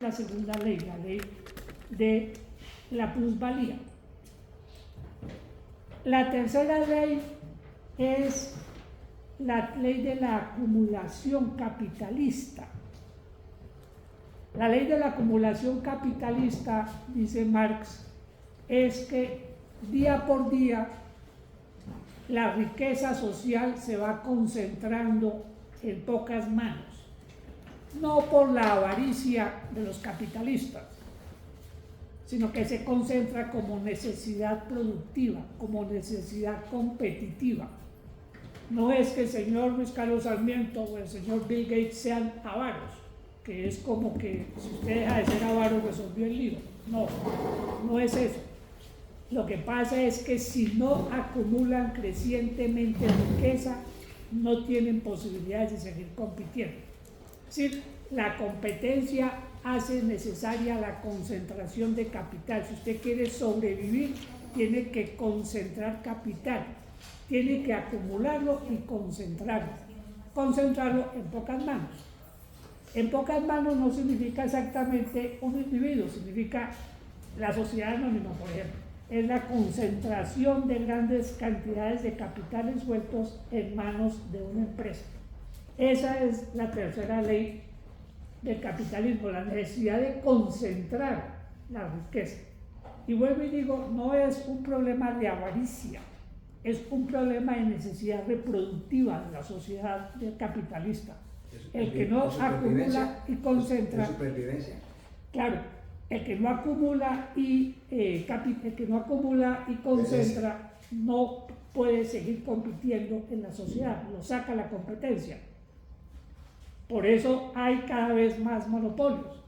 La segunda ley, la ley de la plusvalía. La tercera ley es la ley de la acumulación capitalista. La ley de la acumulación capitalista, dice Marx, es que día por día la riqueza social se va concentrando en pocas manos. No por la avaricia de los capitalistas, sino que se concentra como necesidad productiva, como necesidad competitiva. No es que el señor Luis Carlos Sarmiento o el señor Bill Gates sean avaros, que es como que si usted deja de ser avaro resolvió el lío. No, no es eso. Lo que pasa es que si no acumulan crecientemente riqueza, no tienen posibilidades de seguir compitiendo. Es decir, la competencia hace necesaria la concentración de capital. Si usted quiere sobrevivir, tiene que concentrar capital, tiene que acumularlo y concentrarlo. Concentrarlo en pocas manos. En pocas manos no significa exactamente un individuo, significa la sociedad anónima, por ejemplo. Es la concentración de grandes cantidades de capitales sueltos en manos de una empresa. Esa es la tercera ley del capitalismo, la necesidad de concentrar la riqueza. Y vuelvo y digo, no es un problema de avaricia, es un problema de necesidad reproductiva de la sociedad capitalista. El que no acumula y concentra. De supervivencia. Claro, el que no acumula y concentra no puede seguir compitiendo en la sociedad, lo saca la competencia. Por eso hay cada vez más monopolios,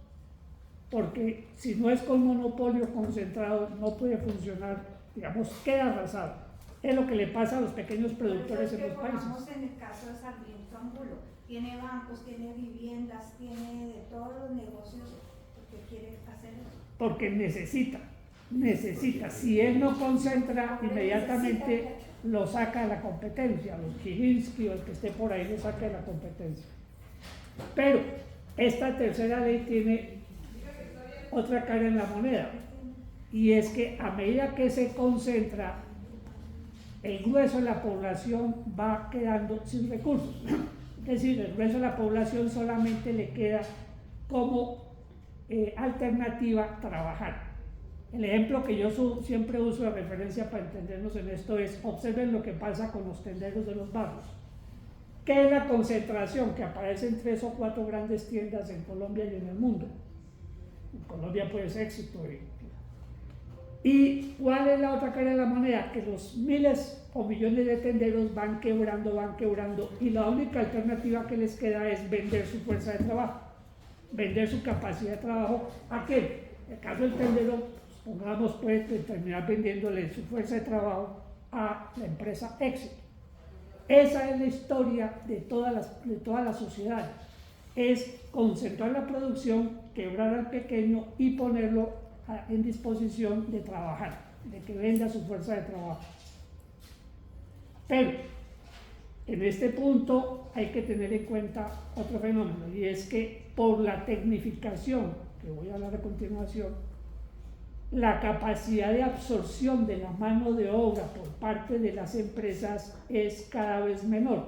porque si no es con monopolio concentrado no puede funcionar, digamos, queda arrasado. Es lo que le pasa a los pequeños productores en los países. En el caso de Sarmiento Angulo, tiene bancos, tiene viviendas, tiene de todos los negocios que quiere hacer eso. Porque necesita. Si él no concentra, inmediatamente lo saca de la competencia. Los Gilinski o el que esté por ahí lo saca de la competencia. Pero esta tercera ley tiene otra cara en la moneda, y es que a medida que se concentra, el grueso de la población va quedando sin recursos. Es decir, el grueso de la población solamente le queda como alternativa trabajar. El ejemplo que yo siempre uso de referencia para entendernos en esto es: observen lo que pasa con los tenderos de los barrios. ¿Qué es la concentración? Que aparecen 3 o 4 grandes tiendas en Colombia y en el mundo. En Colombia pues éxito. ¿Y cuál es la otra cara de la moneda? Que los miles o millones de tenderos van quebrando, y la única alternativa que les queda es vender su fuerza de trabajo, vender su capacidad de trabajo. ¿A qué? En el caso del tendero, pongamos, puede terminar vendiéndole su fuerza de trabajo a la empresa éxito. Esa es la historia de todas las sociedades. Es concentrar la producción, quebrar al pequeño y ponerlo en disposición de trabajar, de que venda su fuerza de trabajo. Pero en este punto hay que tener en cuenta otro fenómeno, y es que por la tecnificación, que voy a hablar a continuación, la capacidad de absorción de la mano de obra por parte de las empresas es cada vez menor,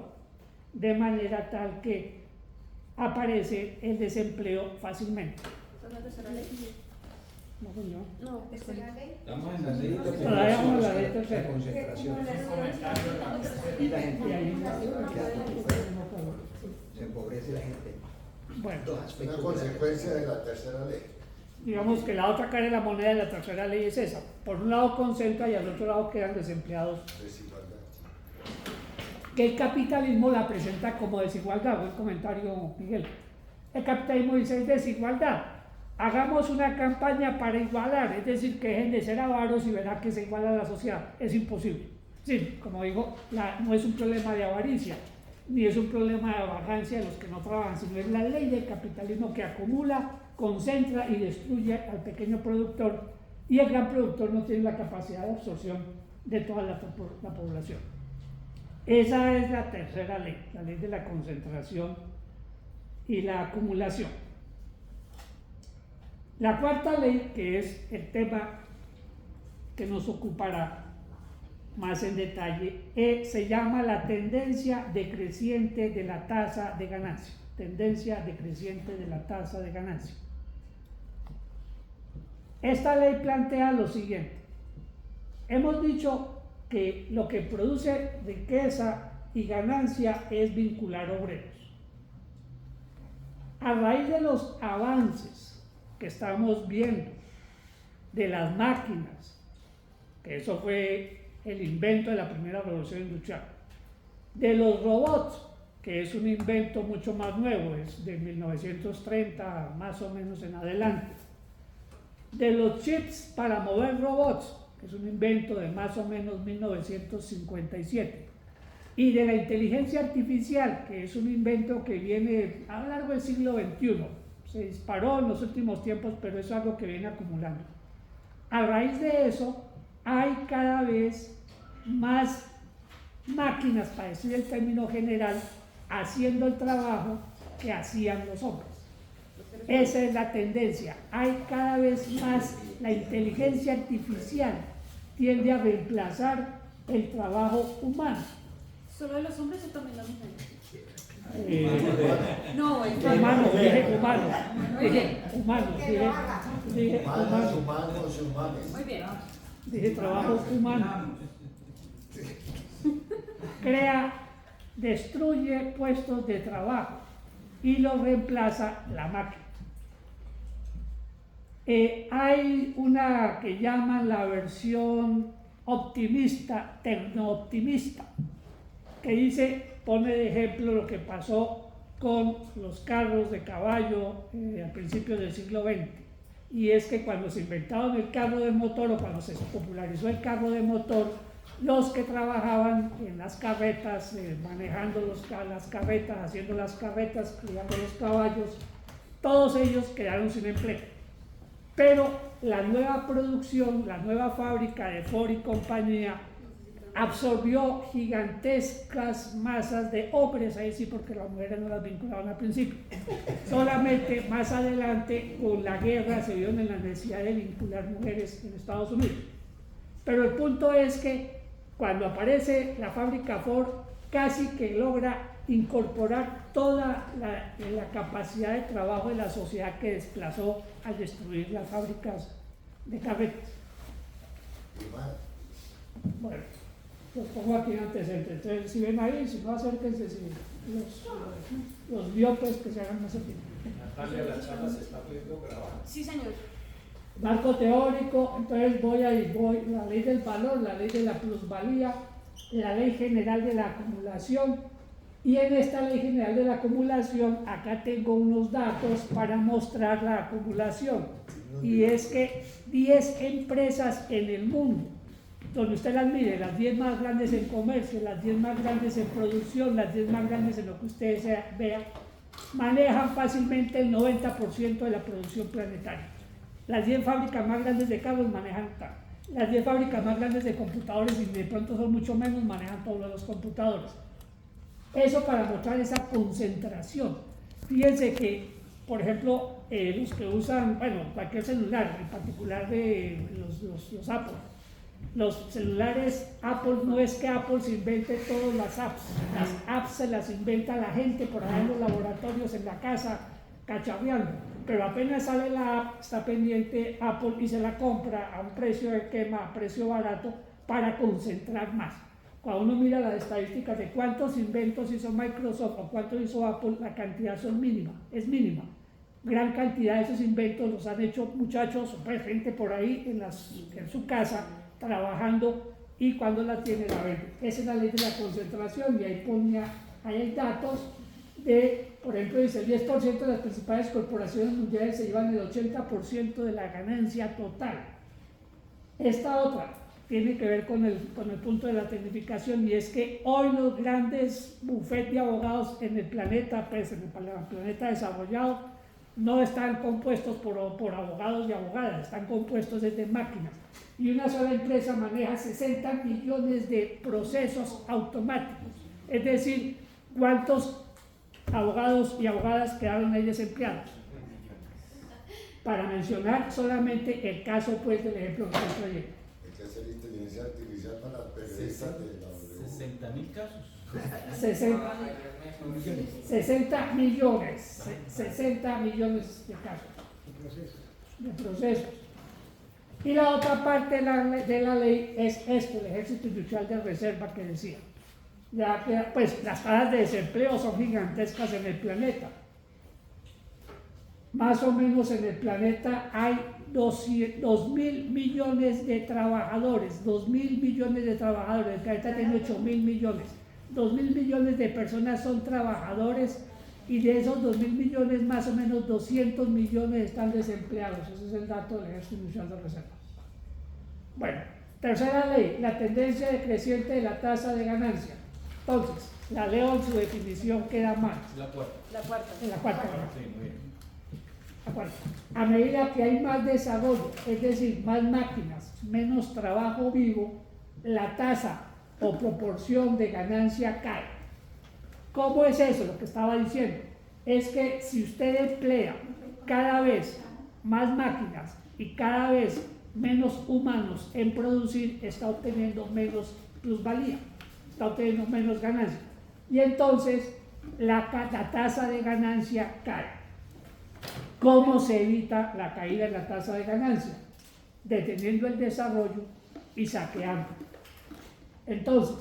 de manera tal que aparece el desempleo fácilmente. No, señor. No, ¿es la ley? Estamos en la ley de Todavía vamos a la ley tercera. concentración. Y la gente se empobrece la gente. Bueno, Dos Una aspectos. consecuencia de la tercera ley. digamos que la otra cara de la moneda de la tercera ley es esa. Por un lado concentra y al otro lado quedan desempleados. Desigualdad. Que el capitalismo la presenta como desigualdad. Buen comentario, Miguel. El capitalismo dice: es desigualdad. Hagamos una campaña para igualar, es decir, que dejen de ser avaros y verá que se iguala la sociedad. Es imposible. Sí, como digo, no es un problema de avaricia, ni es un problema de vagancia de los que no trabajan, sino es la ley del capitalismo que acumula, concentra y destruye al pequeño productor, y el gran productor no tiene la capacidad de absorción de toda la población. Esa es la tercera ley, la ley de la concentración y la acumulación. La cuarta ley, que es el tema que nos ocupará más en detalle, se llama la tendencia decreciente de la tasa de ganancia. Tendencia decreciente de la tasa de ganancia. Esta ley plantea lo siguiente. Hemos dicho que lo que produce riqueza y ganancia es vincular obreros. A raíz de los avances que estamos viendo de las máquinas, que eso fue el invento de la primera revolución industrial, de los robots, que es un invento mucho más nuevo, es de 1930 más o menos en adelante, de los chips para mover robots, que es un invento de más o menos 1957, y de la inteligencia artificial, que es un invento que viene a lo largo del siglo XXI, se disparó en los últimos tiempos, pero es algo que viene acumulando. A raíz de eso, hay cada vez más máquinas, para decir el término general, haciendo el trabajo que hacían los hombres. Esa es la tendencia. Hay cada vez más, la inteligencia artificial tiende a reemplazar el trabajo humano. ¿Solo de los hombres o también las mujeres? No, No, humanos, dije humanos, dije Humanos, humanos, humanos, humanos. Muy bien. dije trabajo humano. Crea, destruye puestos de trabajo y los reemplaza la máquina. Hay una que llaman la versión optimista, tecno-optimista, que dice, pone de ejemplo lo que pasó con los carros de caballo a principios del siglo XX. Y es que cuando se inventaron el carro de motor o cuando se popularizó el carro de motor, los que trabajaban en las carretas, manejando las carretas, haciendo las carretas, criando los caballos, todos ellos quedaron sin empleo. Pero la nueva producción, la nueva fábrica de Ford y compañía, absorbió gigantescas masas de hombres, ahí sí, porque las mujeres no las vinculaban al principio. Solamente más adelante, con la guerra, se vio en la necesidad de vincular mujeres en Estados Unidos. Pero el punto es que cuando aparece la fábrica Ford, casi que logra incorporar toda la capacidad de trabajo de la sociedad que desplazó al destruir las fábricas de carretas. Bueno, los pongo aquí en antecedentes. Entonces, si ven ahí, si no, acérquense, si los biopes que se hagan más cerquita. Natalia, la charla se está pudiendo grabar. Sí, señor. Marco teórico, entonces voy la ley del valor, la ley de la plusvalía, la ley general de la acumulación, y en esta ley general de la acumulación, acá tengo unos datos para mostrar la acumulación, y es que 10 empresas en el mundo, donde usted las mire, las 10 más grandes en comercio, las 10 más grandes en producción, las 10 más grandes en lo que ustedes vean, manejan fácilmente el 90% de la producción planetaria. Las 10 fábricas más grandes de carros manejan las 10 fábricas más grandes de computadores, y de pronto son mucho menos, manejan todos los computadores. Eso para mostrar esa concentración. Fíjense que, por ejemplo, los que usan, bueno, cualquier celular, en particular de los Apple, los celulares Apple, no es que Apple se invente todas las apps se las inventa la gente por ahí en los laboratorios, en la casa, cacharreando. Pero apenas sale la app, está pendiente Apple y se la compra a un precio de quema, a precio barato, para concentrar más. Cuando uno mira las estadísticas de cuántos inventos hizo Microsoft o cuántos hizo Apple, la cantidad es mínima. Gran cantidad de esos inventos los han hecho muchachos, gente por ahí en su casa, trabajando, y cuando la tiene la vende. Esa es la ley de la concentración, y ahí hay datos de, por ejemplo, dice el 10% de las principales corporaciones mundiales se llevan el 80% de la ganancia total. Esta otra tiene que ver con el punto de la tecnificación, y es que hoy los grandes bufetes de abogados en el planeta, pues en el planeta desarrollado, no están compuestos por abogados y abogadas, están compuestos desde máquinas. Y una sola empresa maneja 60 millones de procesos automáticos. Es decir, ¿cuántos abogados y abogadas quedaron ahí desempleados? para mencionar solamente el caso pues del ejemplo que estoy trayendo. Hay que hacer inteligencia artificial para las periodistas de la W. 60.000 casos. 60 millones de casos, de procesos. Y la otra parte de la ley es esto, el ejército industrial de reserva que decía. Ya que, pues las tasas de desempleo son gigantescas en el planeta. Más o menos en el planeta hay 2.000 millones de trabajadores, 2.000 millones de trabajadores, el planeta tiene 8.000 millones. 2.000 millones de personas son trabajadores y de esos 2.000 millones más o menos 200 millones están desempleados. Ese es el dato del ejército industrial de reserva. Bueno, tercera ley, la tendencia decreciente de la tasa de ganancia. Entonces, la leo en su definición queda mal. La cuarta. La cuarta. En la cuarta. Sí, muy bien. La cuarta. A medida que hay más desarrollo, es decir, más máquinas, menos trabajo vivo, la tasa o proporción de ganancia cae. ¿Cómo es eso? Lo que estaba diciendo es que si usted emplea cada vez más máquinas y cada vez menos humanos en producir, está obteniendo menos plusvalía, está obteniendo menos ganancia. Y entonces la tasa de ganancia cae. ¿Cómo se evita la caída en la tasa de ganancia? Deteniendo el desarrollo y saqueando. Entonces,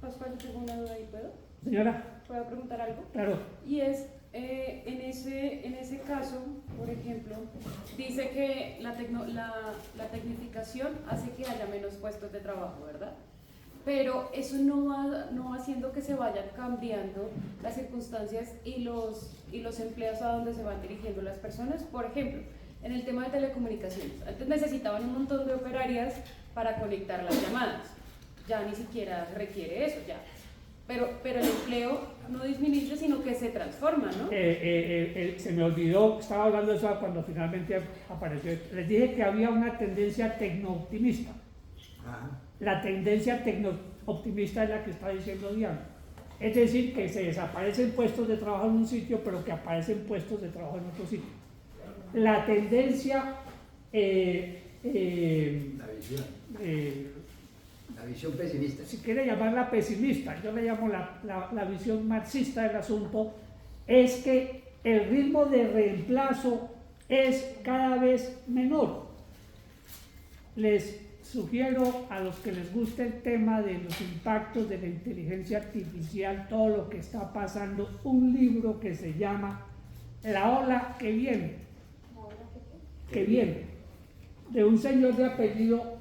Pascual, tengo una duda ahí, ¿puedo? señora, ¿Puedo preguntar algo? claro, Y es, en ese caso, por ejemplo, dice que la tecnificación hace que haya menos puestos de trabajo, ¿verdad? Pero eso no va haciendo que se vayan cambiando las circunstancias y los empleos a donde se van dirigiendo las personas. Por ejemplo, en el tema de telecomunicaciones, antes necesitaban un montón de operarias para conectar las llamadas. Ya ni siquiera requiere eso, ya. Pero el empleo no disminuye, sino que se transforma, ¿no? se me olvidó, estaba hablando de eso cuando finalmente apareció. Les dije que había una tendencia tecno-optimista. La tendencia tecno-optimista es la que está diciendo Diana. Es decir, que se desaparecen puestos de trabajo en un sitio, pero que aparecen puestos de trabajo en otro sitio. La tendencia La visión pesimista. si quiere llamarla pesimista, yo le llamo la visión marxista del asunto, es que el ritmo de reemplazo es cada vez menor. Les sugiero a los que les guste el tema de los impactos de la inteligencia artificial, todo lo que está pasando, un libro que se llama La ola que viene, de un señor de apellido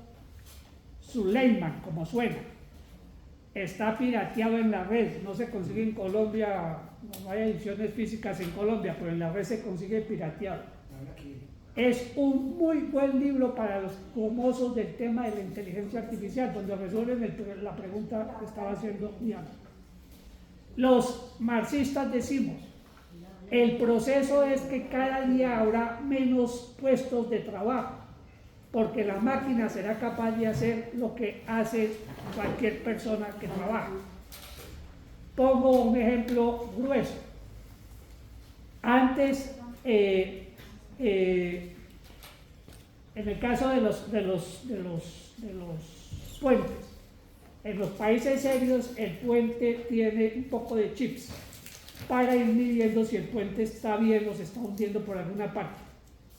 Suleiman, como suena. Está pirateado en la red, no se consigue en Colombia, no hay ediciones físicas en Colombia, pero en la red se consigue pirateado. Es un muy buen libro para los gomosos del tema de la inteligencia artificial, donde resuelven la pregunta que estaba haciendo Diana. Los marxistas decimos, el proceso es que cada día habrá menos puestos de trabajo, porque la máquina será capaz de hacer lo que hace cualquier persona que trabaja. Pongo un ejemplo grueso. Antes, en el caso de los puentes, en los países serios el puente tiene un poco de chips para ir midiendo si el puente está bien o se está hundiendo por alguna parte.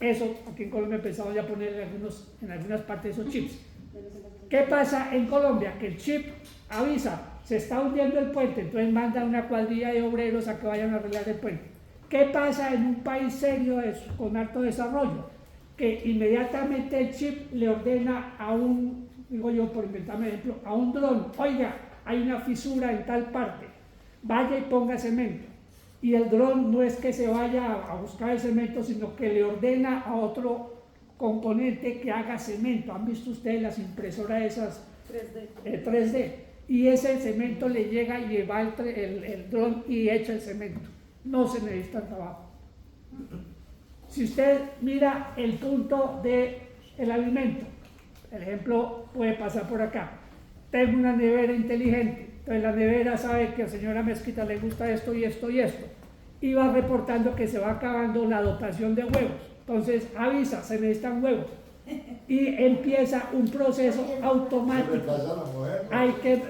Eso, aquí en Colombia empezamos ya a poner en algunas partes esos chips. ¿Qué pasa en Colombia? Que el chip avisa, se está hundiendo el puente, entonces manda una cuadrilla de obreros a que vayan a arreglar el puente. ¿Qué pasa en un país serio con alto desarrollo? Que inmediatamente el chip le ordena a un, digo yo por inventarme ejemplo, a un dron, oiga, hay una fisura en tal parte, vaya y ponga cemento. Y el dron no es que se vaya a buscar el cemento, sino que le ordena a otro componente que haga cemento. ¿Han visto ustedes las impresoras esas 3D? Y ese cemento le llega y va el dron y echa el cemento. No se necesita trabajo. Si usted mira el punto del alimento, el ejemplo puede pasar por acá. Tengo una nevera inteligente. Entonces la nevera sabe que a señora Mezquita le gusta esto y esto y esto. Y va reportando que se va acabando la dotación de huevos. Entonces avisa, se necesitan huevos. Y empieza un proceso Se automático. reemplaza a la mujer. ¿no? Hay que...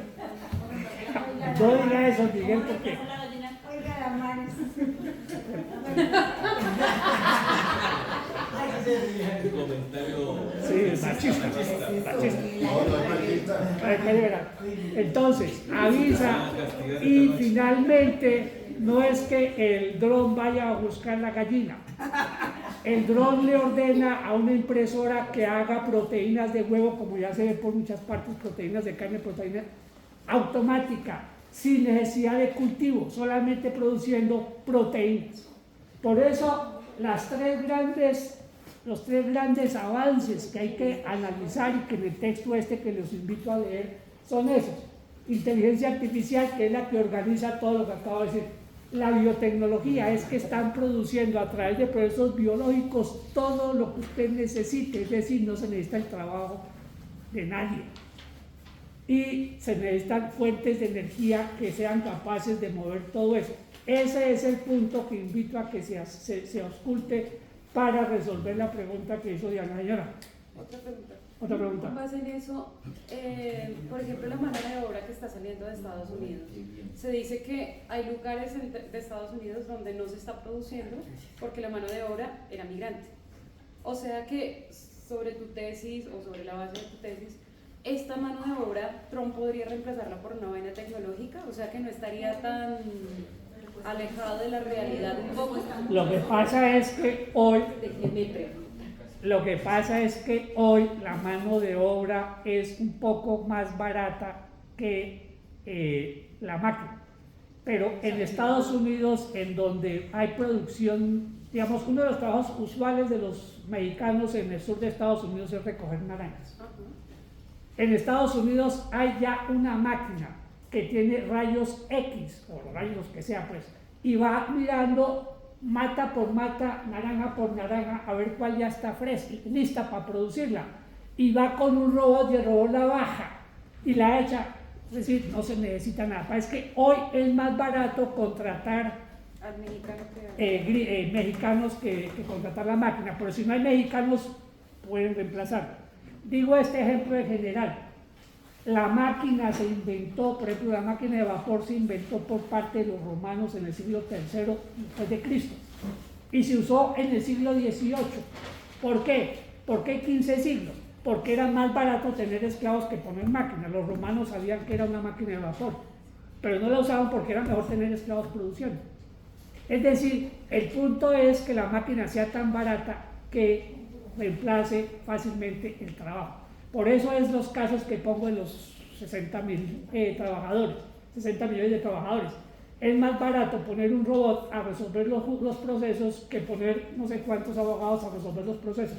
No diga eso, Miguel, porque... Oiga, la manes. Comentario. Sí, machista. No, no hay machista. Entonces, avisa y finalmente no es que el dron vaya a buscar la gallina. El dron le ordena a una impresora que haga proteínas de huevo, como ya se ve por muchas partes, proteínas de carne, proteínas automática, sin necesidad de cultivo, solamente produciendo proteínas. Por eso los tres grandes avances que hay que analizar y que en el texto este que los invito a leer son esos. Inteligencia artificial, que es la que organiza todo lo que acabo de decir. La biotecnología es que están produciendo a través de procesos biológicos todo lo que usted necesite, es decir, no se necesita el trabajo de nadie. Y se necesitan fuentes de energía que sean capaces de mover todo eso. Ese es el punto que invito a que se ausculte para resolver la pregunta que hizo Diana. Señora. Otra pregunta. Con base en eso, por ejemplo, la mano de obra que está saliendo de Estados Unidos, se dice que hay lugares de Estados Unidos donde no se está produciendo porque la mano de obra era migrante. O sea que sobre tu tesis o sobre la base de tu tesis, esta mano de obra, Trump podría reemplazarla por una vaina tecnológica, o sea que no estaría tan alejado de la realidad un poco. Lo que pasa es que hoy Déjeme preguntar. Lo que pasa es que hoy la mano de obra es un poco más barata que la máquina. Pero en Estados Unidos, en donde hay producción, digamos, uno de los trabajos usuales de los mexicanos en el sur de Estados Unidos es recoger naranjas. En Estados Unidos hay ya una máquina que tiene rayos X, o rayos que sea pues, y va mirando mata por mata, naranja por naranja, a ver cuál ya está fresca, lista para producirla. Y va con un robot y el robot la baja y la echa. Es decir, no se necesita nada. Es que hoy es más barato contratar Al mexicano que mexicanos que contratar la máquina, pero si no hay mexicanos, pueden reemplazarlo. Digo este ejemplo en general. La máquina se inventó, por ejemplo, la máquina de vapor se inventó por parte de los romanos en el siglo III después de Cristo y se usó en el siglo XVIII. ¿Por qué? ¿Por qué 15 siglos? Porque era más barato tener esclavos que poner máquinas. Los romanos sabían que era una máquina de vapor, pero no la usaban porque era mejor tener esclavos produciendo. Es decir, el punto es que la máquina sea tan barata que reemplace fácilmente el trabajo. Por eso es los casos que pongo de los 60.000 trabajadores, 60 millones de trabajadores. Es más barato poner un robot a resolver los procesos que poner no sé cuántos abogados a resolver los procesos.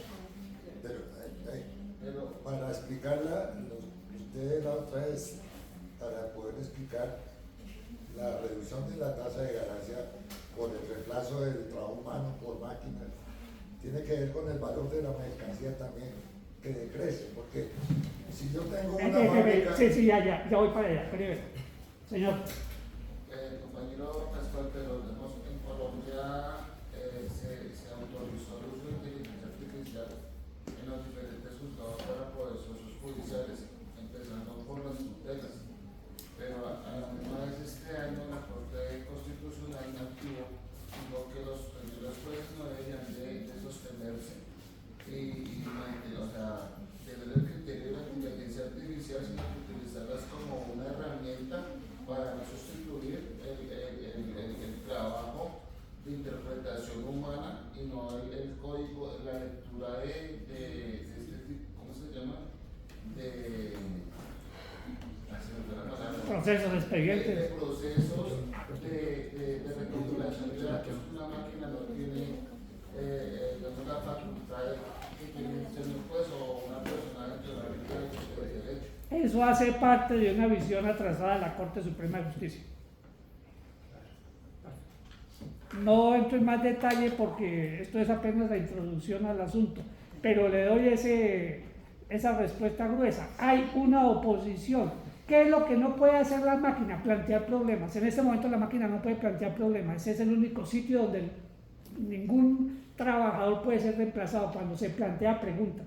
Pero para explicarla, usted la otra vez, para poder explicar la reducción de la tasa de ganancia por el reemplazo del trabajo humano por máquinas, tiene que ver con el valor de la mercancía también, que decrece, porque si yo tengo una fábrica... Sí, ya voy para allá, pero señor. Compañero Pascual, pero en Colombia se autorizó el uso de inteligencia artificial en los diferentes juzgados para procesos judiciales, empezando por las tutelas. Pero a la misma vez este año la Corte Constitucional activó que los jueces no deberían de sostenerse o sea, tener el criterio de la inteligencia artificial, sino que utilizarlas como una herramienta para sustituir el trabajo de interpretación humana y no el código, la lectura de este tipo, ¿cómo se llama? Procesos, expedientes. De procesos de recapitulación de datos que una máquina no tiene la facultad que tiene pues, o una persona dentro de la línea de derecho. Eso hace parte de una visión atrasada de la Corte Suprema de Justicia. No entro en más detalle porque esto es apenas la introducción al asunto, pero le doy esa respuesta gruesa. Hay una oposición. ¿Qué es lo que no puede hacer la máquina? Plantear problemas. En este momento la máquina no puede plantear problemas. Ese es el único sitio donde ningún trabajador puede ser reemplazado cuando se plantea preguntas.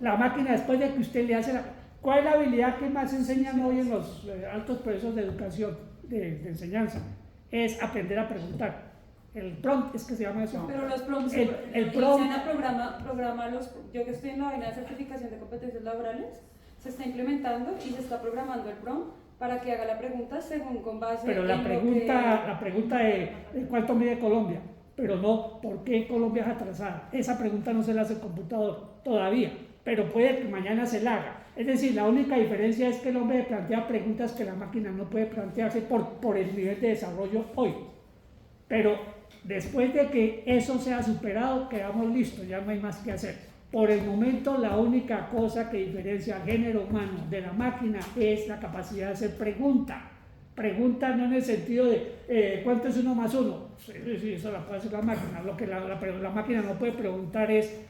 La máquina, después de que usted le hace la... ¿Cuál es la habilidad que más enseñan hoy en los altos procesos de educación, de enseñanza? Es aprender a preguntar. El prompt es que se llama eso. Pero los prompts, el prompt, programa yo que estoy en la vaina de certificación de competencias laborales, se está implementando y se está programando el prompt para que haga la pregunta según con base pero en la lo pregunta de cuánto mide Colombia, pero no por qué Colombia es atrasada. Esa pregunta no se la hace el computador todavía, pero puede que mañana se la haga. Es decir, la única diferencia es que el hombre plantea preguntas que la máquina no puede plantearse por el nivel de desarrollo hoy. Pero después de que eso sea superado, quedamos listos, ya no hay más que hacer. Por el momento, la única cosa que diferencia al género humano de la máquina es la capacidad de hacer pregunta. Pregunta no en el sentido de ¿cuánto es 1 más 1? Sí, eso la puede hacer la máquina. Lo que la máquina no puede preguntar es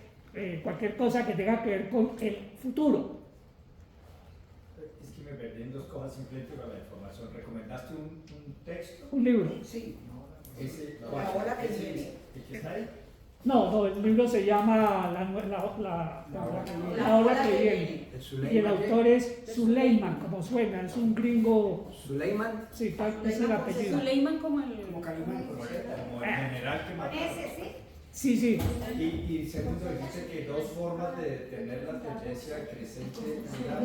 cualquier cosa que tenga que ver con el futuro. Es que me perdí en dos cosas simplemente para la información. ¿Recomendaste un texto? Un libro. Sí. Ese, La hora que viene. ¿El que está ahí? No, el libro se llama La hora que viene. Y el autor es Suleiman, como suena, es un gringo. Suleiman. Sí, tal es el apellido. Suleiman como el... Como Calimán. Como el general que mató. Ese, ¿sí? Sí, sí. Y segundo, dijiste que dos formas de detener la tendencia creciente era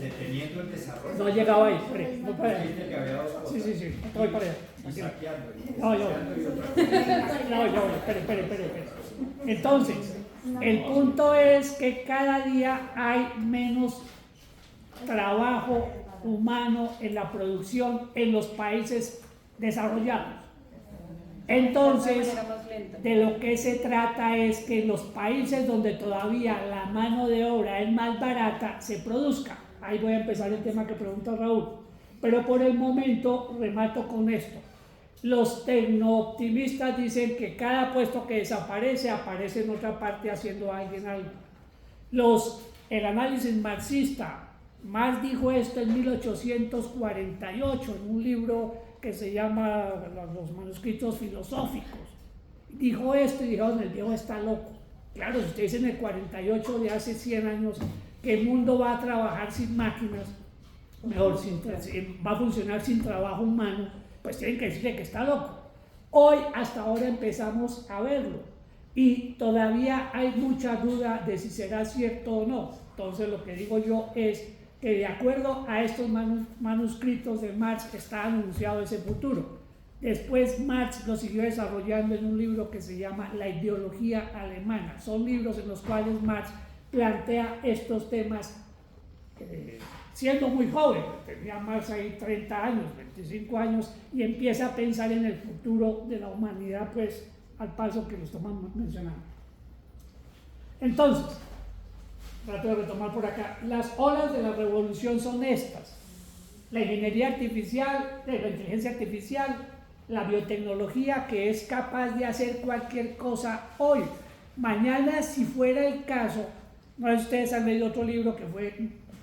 deteniendo el desarrollo. No he llegado ahí, espere, voy para allá. Dijiste que había dos cosas. Sí, voy para allá. Y saqueando. No, yo. Espere. Entonces, el punto es que cada día hay menos trabajo humano en la producción en los países desarrollados. Entonces, de lo que se trata es que en los países donde todavía la mano de obra es más barata, se produzca. Ahí voy a empezar el tema que pregunta Raúl. Pero por el momento remato con esto. Los tecnooptimistas dicen que cada puesto que desaparece, aparece en otra parte haciendo alguien algo. El análisis marxista, Marx dijo esto en 1848 en un libro que se llama Los manuscritos filosóficos. Dijo esto y dijeron, el viejo está loco. Claro, si usted dice en el 48 de hace 100 años que el mundo va a trabajar sin máquinas, mejor, va a funcionar sin trabajo humano, pues tienen que decirle que está loco. Hoy, hasta ahora, empezamos a verlo y todavía hay mucha duda de si será cierto o no. Entonces, lo que digo yo es que de acuerdo a estos manuscritos de Marx está anunciado ese futuro. Después Marx lo siguió desarrollando en un libro que se llama La ideología alemana. Son libros en los cuales Marx plantea estos temas siendo muy joven, tenía Marx ahí 30 años, 25 años, y empieza a pensar en el futuro de la humanidad, pues al paso que lo estamos mencionando. Entonces, trato de retomar por acá. Las olas de la revolución son estas: la ingeniería artificial, la inteligencia artificial, la biotecnología, que es capaz de hacer cualquier cosa hoy. Mañana, si fuera el caso, no sé si ustedes han leído otro libro que fue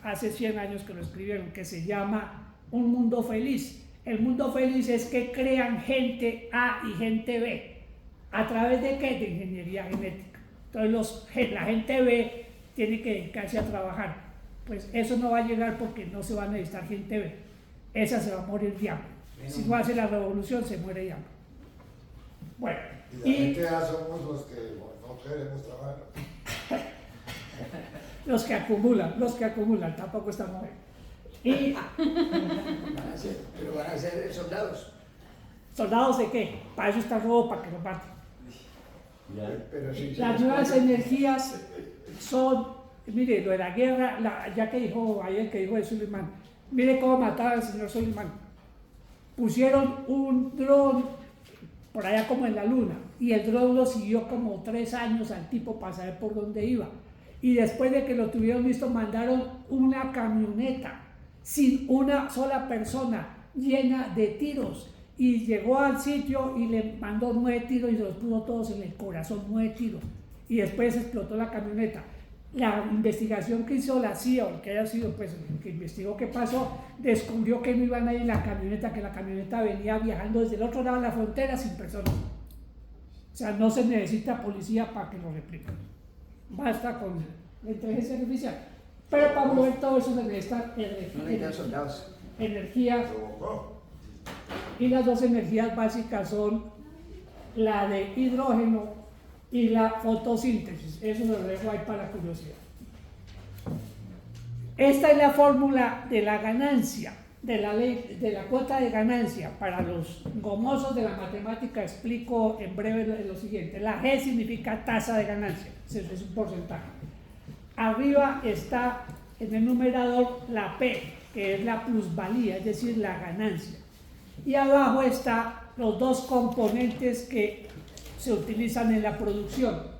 hace 100 años que lo escribieron, que se llama Un Mundo Feliz. El mundo feliz es que crean gente A y gente B. ¿A través de qué? De ingeniería genética. Entonces la gente B tiene que dedicarse a trabajar. Pues eso no va a llegar porque no se va a necesitar gente B. Esa se va a morir de hambre. Si no hace la revolución, se muere de hambre. Bueno. Y la gente A somos los que no queremos trabajar. Los que acumulan, tampoco estamos bien. Y Pero van a ser soldados. ¿soldados de qué? Para eso está robo, para que lo maten. Pero sí, Las nuevas energías son, mire, lo de la guerra, ya que dijo ayer, que dijo de Suleiman, mire cómo mataron al señor Suleiman. Pusieron un dron por allá como en la luna, y el dron lo siguió como 3 años al tipo para saber por dónde iba. Y después de que lo tuvieron visto, mandaron una camioneta sin una sola persona, llena de tiros. Y llegó al sitio y le mandó 9 tiros y se los puso todos en el corazón, 9 tiros. Y después explotó la camioneta. La investigación que hizo la CIA, o que haya sido, pues, el que investigó qué pasó, descubrió que no iba nadie en la camioneta, que la camioneta venía viajando desde el otro lado de la frontera sin personas. O sea, no se necesita policía para que lo repliquen. Basta con la inteligencia artificial. Pero para mover todo eso se necesita No necesitan soldados. energía. Provocó. Y las dos energías básicas son la de hidrógeno y la fotosíntesis. Eso lo dejo ahí para curiosidad. Esta es la fórmula de la ganancia, de la ley, de la cuota de ganancia. Para los gomosos de la matemática explico en breve lo siguiente. La G significa tasa de ganancia, es un porcentaje. Arriba está en el numerador la P, que es la plusvalía, es decir, la ganancia. Y abajo están los dos componentes que se utilizan en la producción.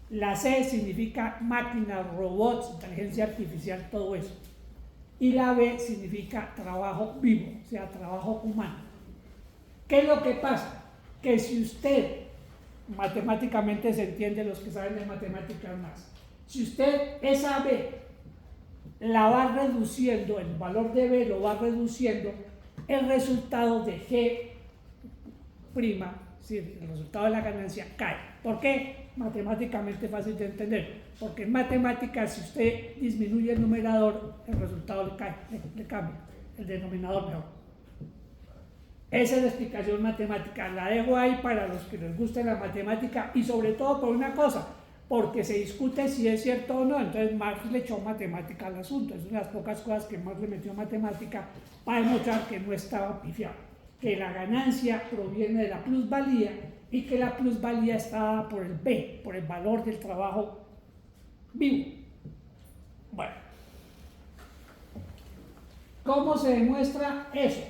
La C significa máquinas, robots, inteligencia artificial, todo eso. Y la B significa trabajo vivo, o sea, trabajo humano. ¿Qué es lo que pasa? Que si usted, matemáticamente se entiende los que saben de matemáticas más, si usted esa B la va reduciendo, el valor de B lo va reduciendo, el resultado de G', sí, el resultado de la ganancia cae. ¿Por qué? Matemáticamente fácil de entender. Porque en matemáticas, si usted disminuye el numerador, el resultado le cae, le cambia, el denominador mejor. Esa es la explicación matemática. La dejo ahí para los que les guste la matemática y sobre todo por una cosa, porque se discute si es cierto o no. Entonces Marx le echó matemática al asunto. Es una de las pocas cosas que Marx le metió matemática para demostrar que no estaba pifiado, que la ganancia proviene de la plusvalía y que la plusvalía está dada por el B, por el valor del trabajo vivo. Bueno, ¿cómo se demuestra eso?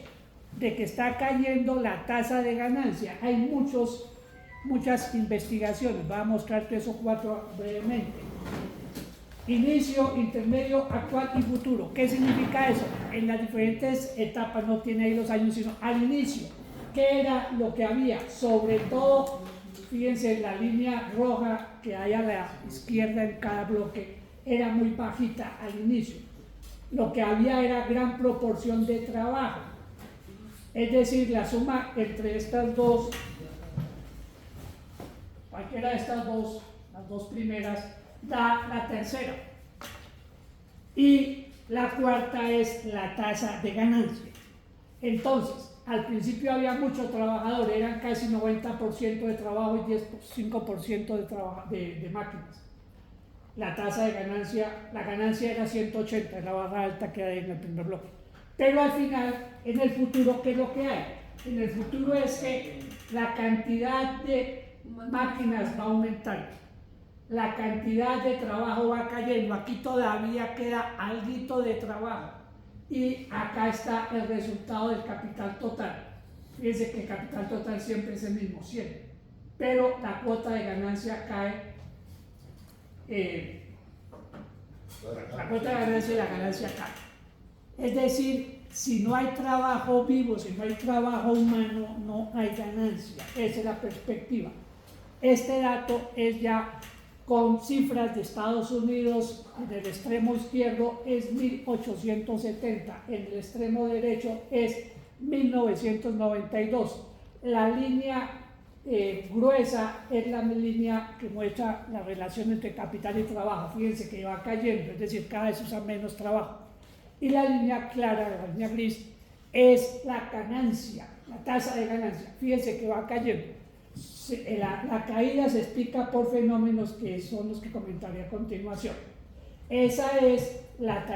De que está cayendo la tasa de ganancia. Hay muchas investigaciones, voy a mostrar 3 o 4 brevemente. Inicio, intermedio, actual y futuro. ¿Qué significa eso? En las diferentes etapas, no tiene ahí los años, sino al inicio. ¿Qué era lo que había? Sobre todo, fíjense, la línea roja que hay a la izquierda en cada bloque era muy bajita al inicio. Lo que había era gran proporción de trabajo. Es decir, la suma entre estas dos, cualquiera de estas dos, las dos primeras, da la tercera. Y la cuarta es la tasa de ganancia. Entonces, al principio había mucho trabajador, eran casi 90% de trabajo y 5% de máquinas. La tasa de ganancia, la ganancia era 180, es la barra alta que hay en el primer bloque. Pero al final, en el futuro, ¿qué es lo que hay? En el futuro es que la cantidad de máquinas va aumentando, la cantidad de trabajo va cayendo, aquí todavía queda alguito de trabajo. Y acá está el resultado del capital total. Fíjense que el capital total siempre es el mismo, 100. Pero la cuota de ganancia cae. La cuota de ganancia y la ganancia cae. Es decir, si no hay trabajo vivo, si no hay trabajo humano, no hay ganancia. Esa es la perspectiva. Este dato es ya con cifras de Estados Unidos. En el extremo izquierdo es 1870, en el extremo derecho es 1992. La línea gruesa es la línea que muestra la relación entre capital y trabajo. Fíjense que va cayendo, es decir, cada vez usa menos trabajo. Y la línea clara, la línea gris, es la ganancia, la tasa de ganancia. Fíjense que va cayendo. La caída se explica por fenómenos que son los que comentaré a continuación. Esa es la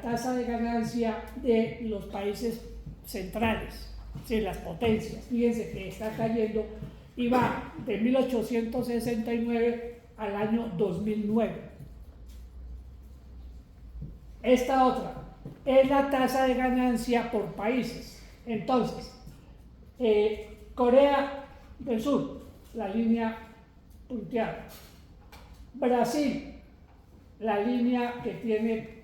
tasa de ganancia de los países centrales, de las potencias. Fíjense que está cayendo y va de 1869 al año 2009. Esta otra es la tasa de ganancia por países. Entonces, Corea del Sur, la línea punteada. Brasil, la línea que tiene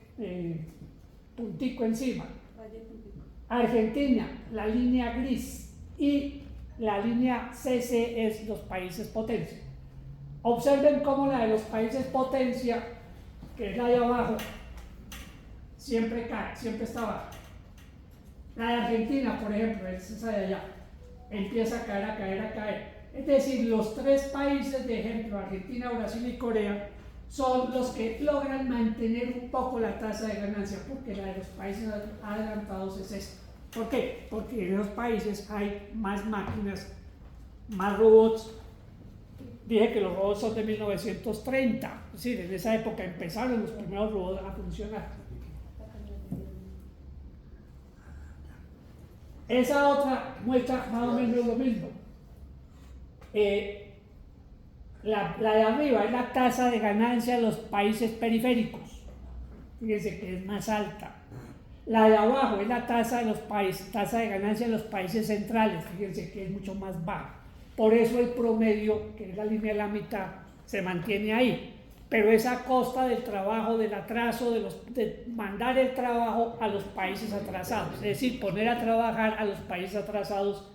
puntico encima. Argentina, la línea gris. Y la línea CC es los países potencia. Observen cómo la de los países potencia, que es la de abajo, siempre cae, siempre está abajo. La de Argentina, por ejemplo, es esa de allá. Empieza a caer, a caer, a caer. Es decir, los tres países, de ejemplo, Argentina, Brasil y Corea, son los que logran mantener un poco la tasa de ganancia, porque la de los países adelantados es esta. ¿Por qué? Porque en los países hay más máquinas, más robots. Dije que los robots son de 1930, es decir, en esa época empezaron los primeros robots a funcionar. Esa otra muestra más o menos lo mismo. La de arriba es la tasa de ganancia de los países periféricos, fíjense que es más alta. La de abajo es la tasa de ganancia de los países centrales, fíjense que es mucho más baja. Por eso el promedio, que es la línea de la mitad, se mantiene ahí. Pero es a costa del trabajo, del atraso, de mandar el trabajo a los países atrasados. Es decir, poner a trabajar a los países atrasados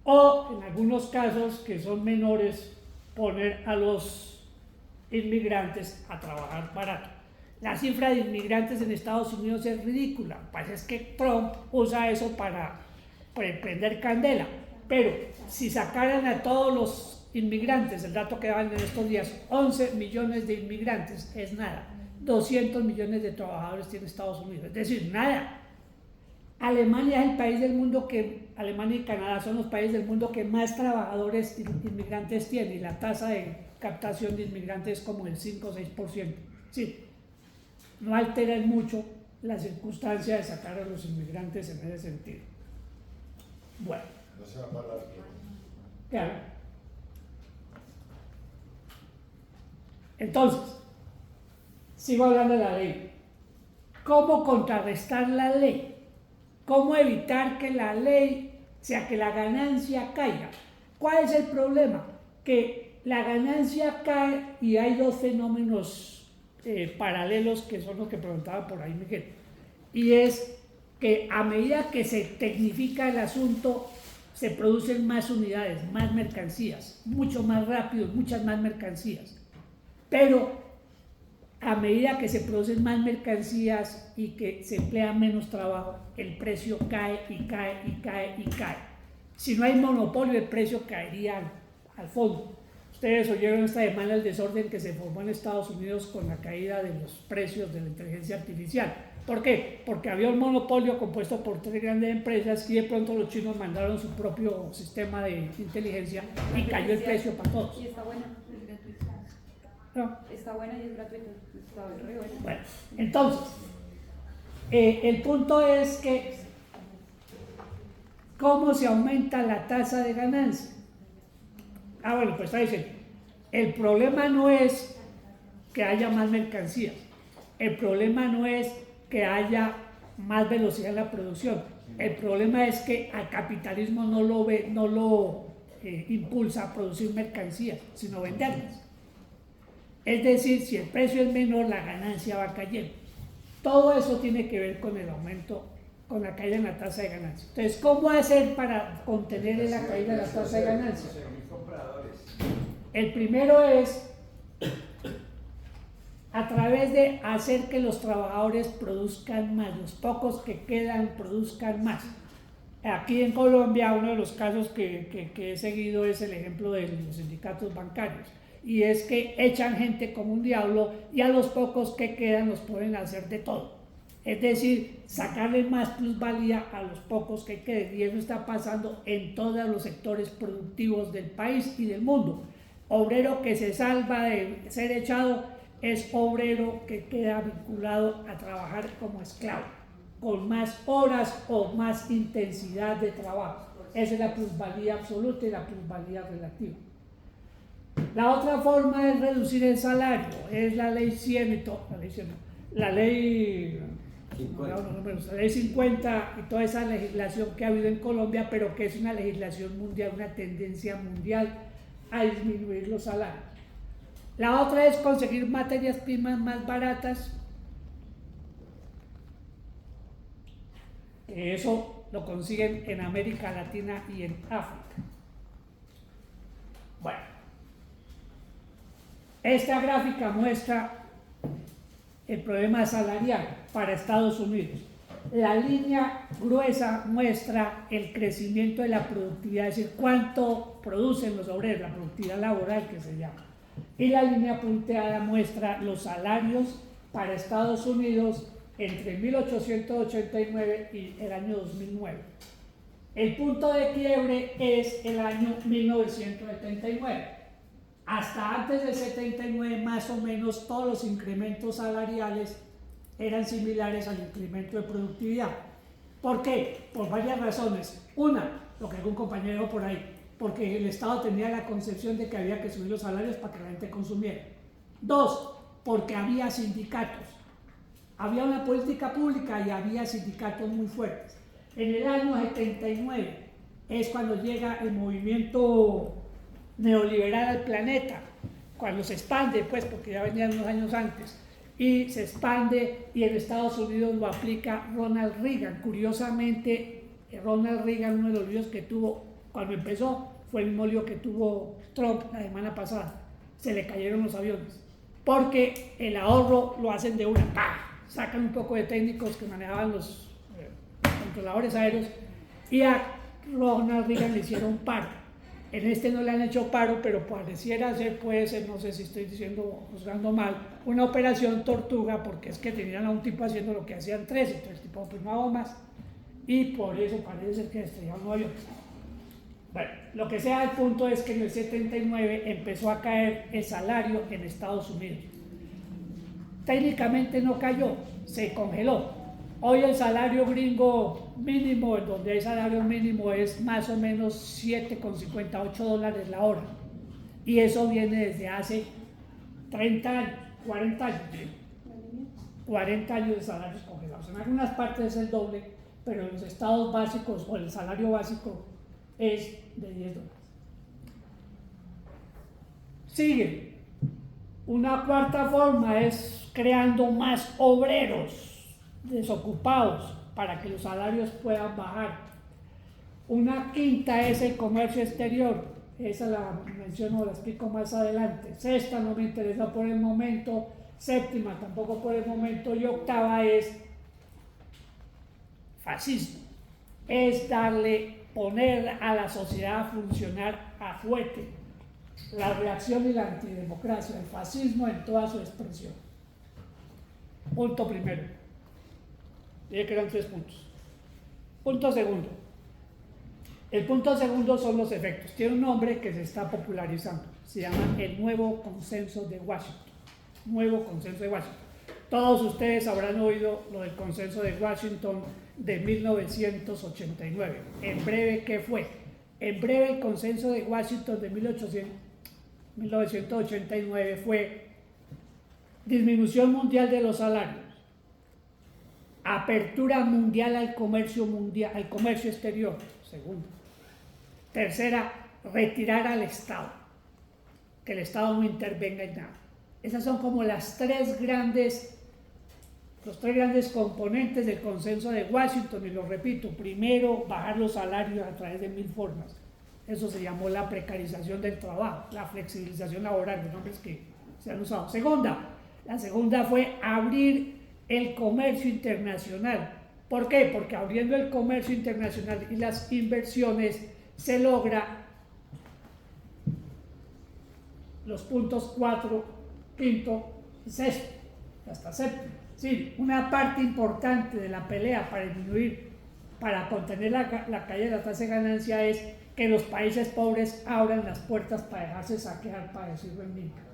o, en algunos casos que son menores, poner a los inmigrantes a trabajar barato. La cifra de inmigrantes en Estados Unidos es ridícula. Pues es que Trump usa eso para prender candela. Pero si sacaran a todos los inmigrantes, el dato que daban en estos días, 11 millones de inmigrantes, es nada. 200 millones de trabajadores tiene Estados Unidos, es decir, nada. Alemania es el país del mundo Alemania y Canadá son los países del mundo que más trabajadores inmigrantes tienen, y la tasa de captación de inmigrantes es como el 5 o 6%. Sí, no alteran mucho la circunstancia de sacar a los inmigrantes en ese sentido. Bueno. No se va a parar. Claro. Entonces, sigo hablando de la ley. ¿Cómo contrarrestar la ley? ¿Cómo evitar que la ley, o sea, que la ganancia caiga? ¿Cuál es el problema? Que la ganancia cae y hay dos fenómenos paralelos que son los que preguntaba por ahí Miguel. Y es que a medida que se tecnifica el asunto, se producen más unidades, más mercancías, mucho más rápido, muchas más mercancías. Pero a medida que se producen más mercancías y que se emplea menos trabajo, el precio cae y cae y cae y cae. Si no hay monopolio, el precio caería al fondo. Ustedes oyeron esta semana el desorden que se formó en Estados Unidos con la caída de los precios de la inteligencia artificial. ¿Por qué? Porque había un monopolio compuesto por tres grandes empresas y de pronto los chinos mandaron su propio sistema de inteligencia y cayó el precio para todos. Y está buena. ¿No? Está buena y es gratuita. Está re buena. Bueno, entonces, el punto es que ¿cómo se aumenta la tasa de ganancia? Bueno, pues está diciendo, el problema no es que haya más mercancías, el problema no es que haya más velocidad en la producción, el problema es que al capitalismo no lo impulsa a producir mercancías, sino venderlas. Es decir, si el precio es menor, la ganancia va cayendo. Todo eso tiene que ver con el aumento, con la caída en la tasa de ganancia. Entonces, ¿cómo hacer para contener la caída de la tasa de ganancia? El primero es a través de hacer que los trabajadores produzcan más, los pocos que quedan produzcan más. Aquí en Colombia, uno de los casos que he seguido es el ejemplo de los sindicatos bancarios. Y es que echan gente como un diablo y a los pocos que quedan los pueden hacer de todo. Es decir, sacarle más plusvalía a los pocos que queden. Y eso está pasando en todos los sectores productivos del país y del mundo. Obrero que se salva de ser echado es obrero que queda vinculado a trabajar como esclavo, con más horas o más intensidad de trabajo. Esa es la plusvalía absoluta y la plusvalía relativa. La otra forma es reducir el salario, es la ley 100 la ley 50 y toda esa legislación que ha habido en Colombia, pero que es una legislación mundial, una tendencia mundial a disminuir los salarios. La otra es conseguir materias primas más baratas, que eso lo consiguen en América Latina y en África. Bueno, esta gráfica muestra el problema salarial para Estados Unidos. La línea gruesa muestra el crecimiento de la productividad, es decir, cuánto producen los obreros, la productividad laboral que se llama. Y la línea punteada muestra los salarios para Estados Unidos entre 1889 y el año 2009. El punto de quiebre es el año 1979. Hasta antes del 79, más o menos, todos los incrementos salariales eran similares al incremento de productividad. ¿Por qué? Por varias razones. Una, lo que algún compañero dijo por ahí, porque el Estado tenía la concepción de que había que subir los salarios para que la gente consumiera. Dos, porque había sindicatos. Había una política pública y había sindicatos muy fuertes. En el año 79 es cuando llega el movimiento neoliberal al planeta, cuando se expande, pues, porque ya venían unos años antes, y se expande, y en Estados Unidos lo aplica Ronald Reagan. Curiosamente, Ronald Reagan, uno de los líos que tuvo cuando empezó, fue el mismo lío que tuvo Trump la semana pasada. Se le cayeron los aviones, porque el ahorro lo hacen de una, ¡pah! Sacan un poco de técnicos que manejaban los controladores aéreos, y a Ronald Reagan le hicieron paro. En este no le han hecho paro, pero pareciera ser, puede ser, no sé si estoy diciendo, juzgando mal, una operación tortuga, porque es que tenían a un tipo haciendo lo que hacían tres, entonces el tipo pues no hago más, y por eso parece ser que estrellaron un avión. Bueno, lo que sea, el punto es que en el 79 empezó a caer el salario en Estados Unidos. Técnicamente no cayó, se congeló. Hoy el salario gringo mínimo, en donde hay salario mínimo, es más o menos $7,58 la hora. Y eso viene desde hace 30 años, 40 años. 40 años de salarios congelados. En algunas partes es el doble, pero en los estados básicos o el salario básico es de $10. Sigue. Una cuarta forma es creando más obreros desocupados para que los salarios puedan bajar. Una quinta es el comercio exterior, esa la menciono, la explico más adelante. Sexta no me interesa por el momento, séptima tampoco por el momento, y octava es fascismo. Es poner a la sociedad a funcionar a fuete, la reacción y la antidemocracia, el fascismo en toda su expresión. Punto primero. Dije que eran 3 puntos. Punto segundo. El punto segundo son los efectos. Tiene un nombre que se está popularizando. Se llama el Nuevo Consenso de Washington. Nuevo Consenso de Washington. Todos ustedes habrán oído lo del Consenso de Washington de 1989. En breve, ¿qué fue? En breve, el Consenso de Washington de 1989 fue disminución mundial de los salarios, apertura mundial al comercio exterior, segundo. Tercera, retirar al Estado, que el Estado no intervenga en nada. Esas son como los tres grandes componentes del Consenso de Washington, y lo repito. Primero, bajar los salarios a través de 1000 formas. Eso se llamó la precarización del trabajo, la flexibilización laboral, los nombres que se han usado. La segunda fue abrir el comercio internacional. ¿Por qué? Porque abriendo el comercio internacional y las inversiones se logra los puntos 4, 5 y 6, hasta 7. Sí, una parte importante de la pelea para contener la caída de la tasa de ganancia es que los países pobres abran las puertas para dejarse saquear, para decirlo en limpio.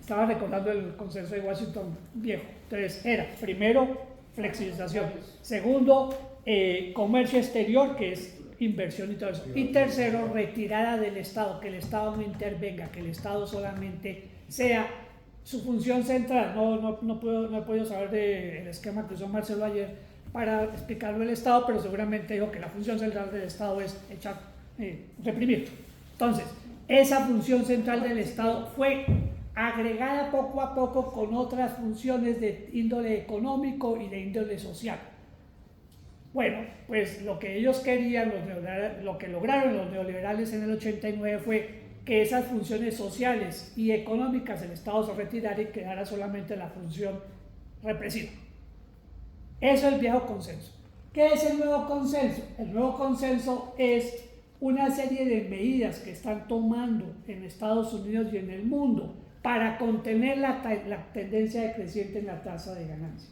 Estaba recordando el Consenso de Washington viejo. Entonces era, primero, flexibilización. Segundo, comercio exterior, que es inversión y todo eso. Y tercero, retirada del Estado, que el Estado no intervenga, que el Estado solamente sea su función central. No he podido saber del esquema que usó Marcelo ayer para explicarlo el Estado, pero seguramente dijo que la función central del Estado es reprimir. Entonces, esa función central del Estado fue agregada poco a poco con otras funciones de índole económico y de índole social. Bueno, pues lo que ellos querían, lo que lograron los neoliberales en el 89 fue que esas funciones sociales y económicas el Estado se retirara y quedara solamente la función represiva. Eso es el viejo consenso. ¿Qué es el nuevo consenso? El nuevo consenso es una serie de medidas que están tomando en Estados Unidos y en el mundo para contener la tendencia decreciente en la tasa de ganancia.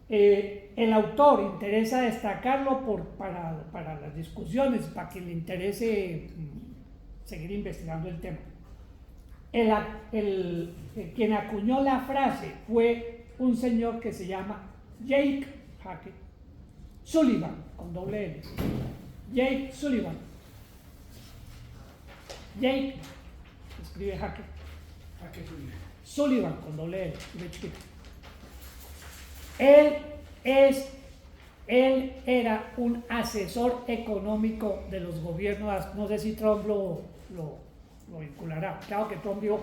El autor interesa destacarlo para las discusiones, para quien le interese seguir investigando el tema. Quien acuñó la frase fue un señor que se llama Jake Sullivan, con doble L. Jake Sullivan. Jake, escribe Hacker. Sullivan, con doble L, de chiquito. Él era un asesor económico de los gobiernos, no sé si Trump lo vinculará. Claro que Trump dijo,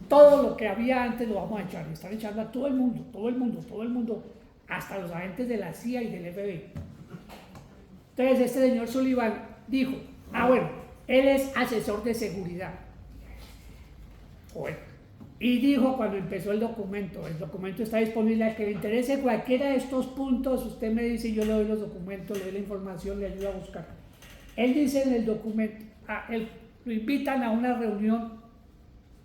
todo lo que había antes lo vamos a echar, y están echando a todo el mundo, hasta los agentes de la CIA y del FBI. Entonces este señor Sullivan dijo, bueno, él es asesor de seguridad. Bueno, y dijo cuando empezó el documento está disponible, al que le interese cualquiera de estos puntos, usted me dice, yo le doy los documentos, le doy la información, le ayudo a buscar. Él dice en el documento, lo invitan a una reunión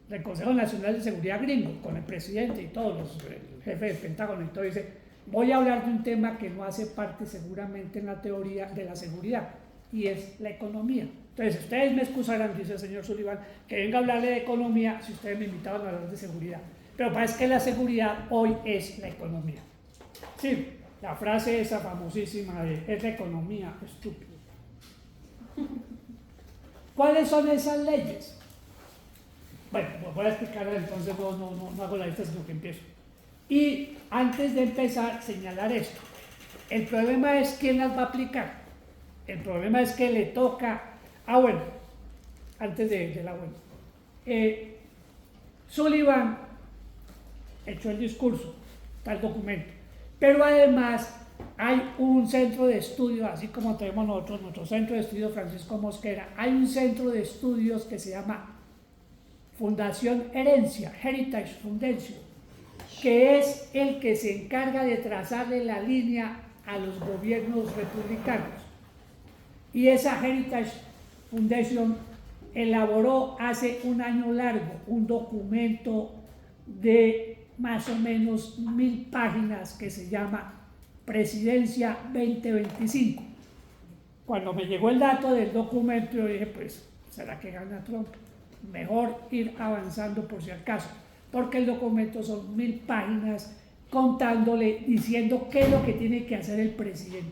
del Consejo Nacional de Seguridad gringo, con el presidente y todos los jefes del Pentágono, y todo, dice, voy a hablar de un tema que no hace parte seguramente en la teoría de la seguridad, y es la economía. Entonces, ustedes me excusarán, dice el señor Sullivan, que venga a hablarle de economía si ustedes me invitaban a hablar de seguridad. Pero parece que la seguridad hoy es la economía. Sí, la frase esa famosísima de es la economía, estúpido. ¿Cuáles son esas leyes? Bueno, voy a explicarlas, entonces no hago la lista, sino que empiezo. Y antes de empezar, señalar esto. El problema es quién las va a aplicar. El problema es que le toca... bueno, antes de la buena. Sullivan echó el discurso, está el documento. Pero además hay un centro de estudio, así como tenemos nosotros, nuestro centro de estudio Francisco Mosquera, hay un centro de estudios que se llama Fundación Herencia, Heritage Foundation, que es el que se encarga de trazarle la línea a los gobiernos republicanos. Y esa Heritage Foundation elaboró hace un año largo un documento de más o menos 1000 páginas que se llama Presidencia 2025. Cuando me llegó el dato del documento, yo dije, pues, ¿será que gana Trump? Mejor ir avanzando por si acaso, porque el documento son 1000 páginas contándole, diciendo qué es lo que tiene que hacer el presidente.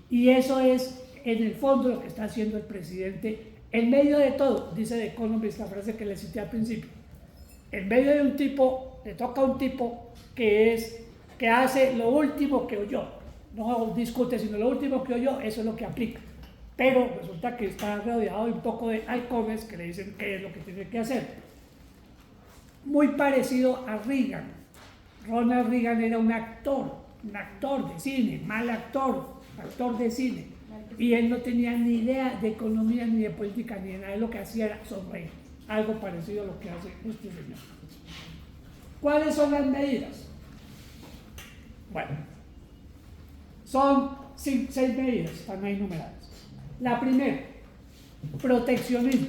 Y eso es, en el fondo, lo que está haciendo el presidente, en medio de todo, dice The Economist, la frase que le cité al principio, en medio de un tipo, le toca a un tipo que hace lo último que oyó, no discute, sino lo último que oyó, eso es lo que aplica. Pero resulta que está rodeado de un poco de halcones que le dicen qué es lo que tiene que hacer. Muy parecido a Reagan. Ronald Reagan era un actor de cine, mal actor de cine. Y él no tenía ni idea de economía, ni de política, ni de nada. Él lo que hacía era sonreír. Algo parecido a lo que hace este señor. ¿Cuáles son las medidas? Bueno, son 6 medidas, están ahí numeradas. La primera, proteccionismo.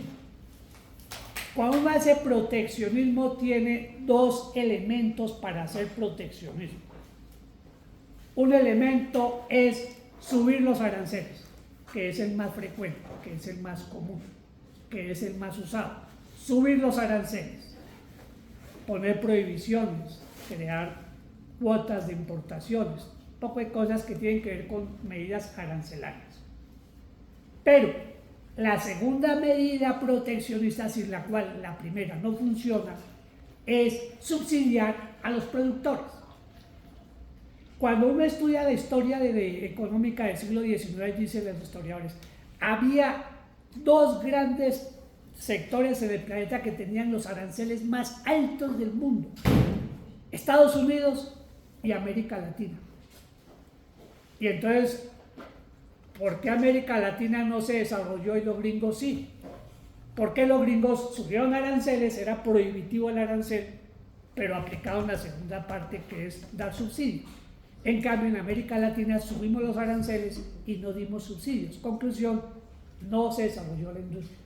Cuando uno hace proteccionismo, tiene 2 elementos para hacer proteccionismo. Un elemento es subir los aranceles, que es el más frecuente, que es el más común, que es el más usado. Subir los aranceles, poner prohibiciones, crear cuotas de importaciones, un poco de cosas que tienen que ver con medidas arancelarias. Pero la segunda medida proteccionista, sin la cual la primera no funciona, es subsidiar a los productores. Cuando uno estudia la historia económica del siglo XIX, dicen los historiadores, había 2 grandes sectores en el planeta que tenían los aranceles más altos del mundo: Estados Unidos y América Latina. Y entonces, ¿por qué América Latina no se desarrolló y los gringos sí? ¿Por qué los gringos subieron aranceles? Era prohibitivo el arancel. pero aplicado en la segunda parte, que es dar subsidios. En cambio, en América Latina subimos los aranceles y no dimos subsidios. Conclusión, no se desarrolló la industria.